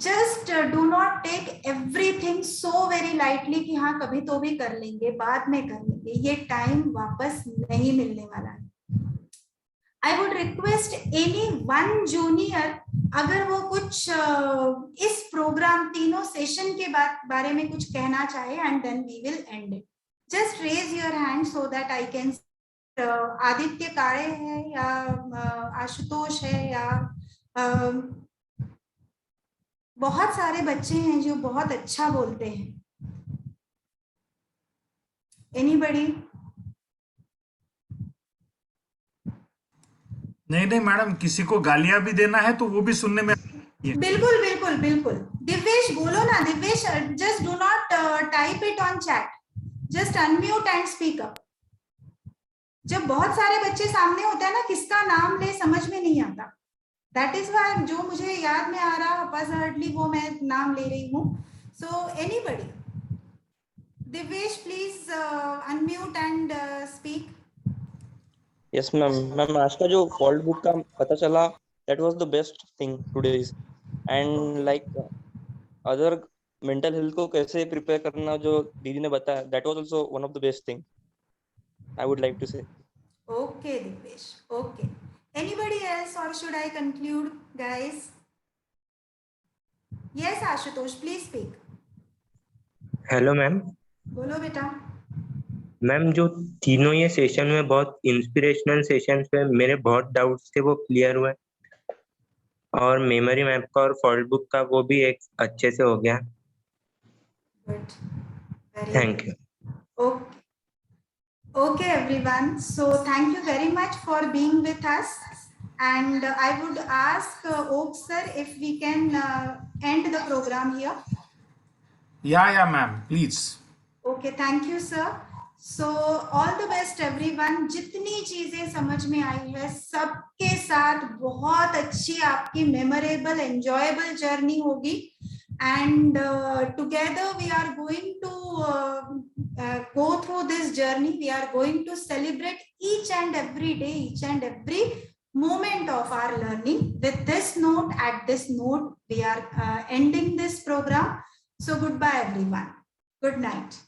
Just do not take everything so very lightly कि हाँ कभी तो भी कर लेंगे, बाद में कर लेंगे, ये टाइम वापस नहीं मिलने वाला है। I would request any one junior, अगर वो कुछ इस प्रोग्राम तीनों सेशन के बारे में कुछ कहना चाहे, and then we will end it. Just raise your hand so that I can Aditya काळे है या आशुतोष है या बहुत सारे बच्चे हैं जो बहुत अच्छा बोलते हैं। Anybody? नहीं मैडम, किसी को गालियां भी देना है तो वो भी सुनने में। बिल्कुल बिल्कुल बिल्कुल। दिव्येश बोलो ना, Divyesh, just do not type it on chat, just unmute and speak up. जब बहुत सारे बच्चे सामने होते हैं ना, किसका नाम ले समझ में नहीं आता। दैट इज व्हाई जो मुझे याद में आ रहा हपजर्डली वो मैं नाम ले रही हूँ। So anybody, Divyesh please unmute and speak. Yes ma'am. Ma'am आज का जो फॉल्ट बुक का पता चला, that was the best thing today's, and like other mental health को कैसे प्रिपेयर करना जो दीदी ने बताया, that was also one of the best thing I would like to say. Okay, Divesh. Okay. Anybody else, or should I conclude, guys? Yes, Ashutosh, please speak. Hello ma'am. बोलो बेटा। Ma'am जो तीनों ये सेशन में बहुत inspirational sessions पे मेरे बहुत डाउट्स थे वो क्लियर हुए, और मेमोरी मैप का और फॉल्ट बुक का वो भी एक अच्छे से हो गया। Thank you. Okay. Okay everyone, so thank you very much for being with us, and I would ask Oak sir if we can end the program here. Yeah ma'am, please. Okay, thank you sir. So all the best everyone. जितनी चीजें समझ में आई है सबके साथ बहुत अच्छी आपकी मेमोरेबल एंजॉयबल जर्नी होगी, and together we are going to go through this journey. We are going to celebrate each and every day, each and every moment of our learning. With this note, at this note, we are ending this program. So goodbye everyone. Good night.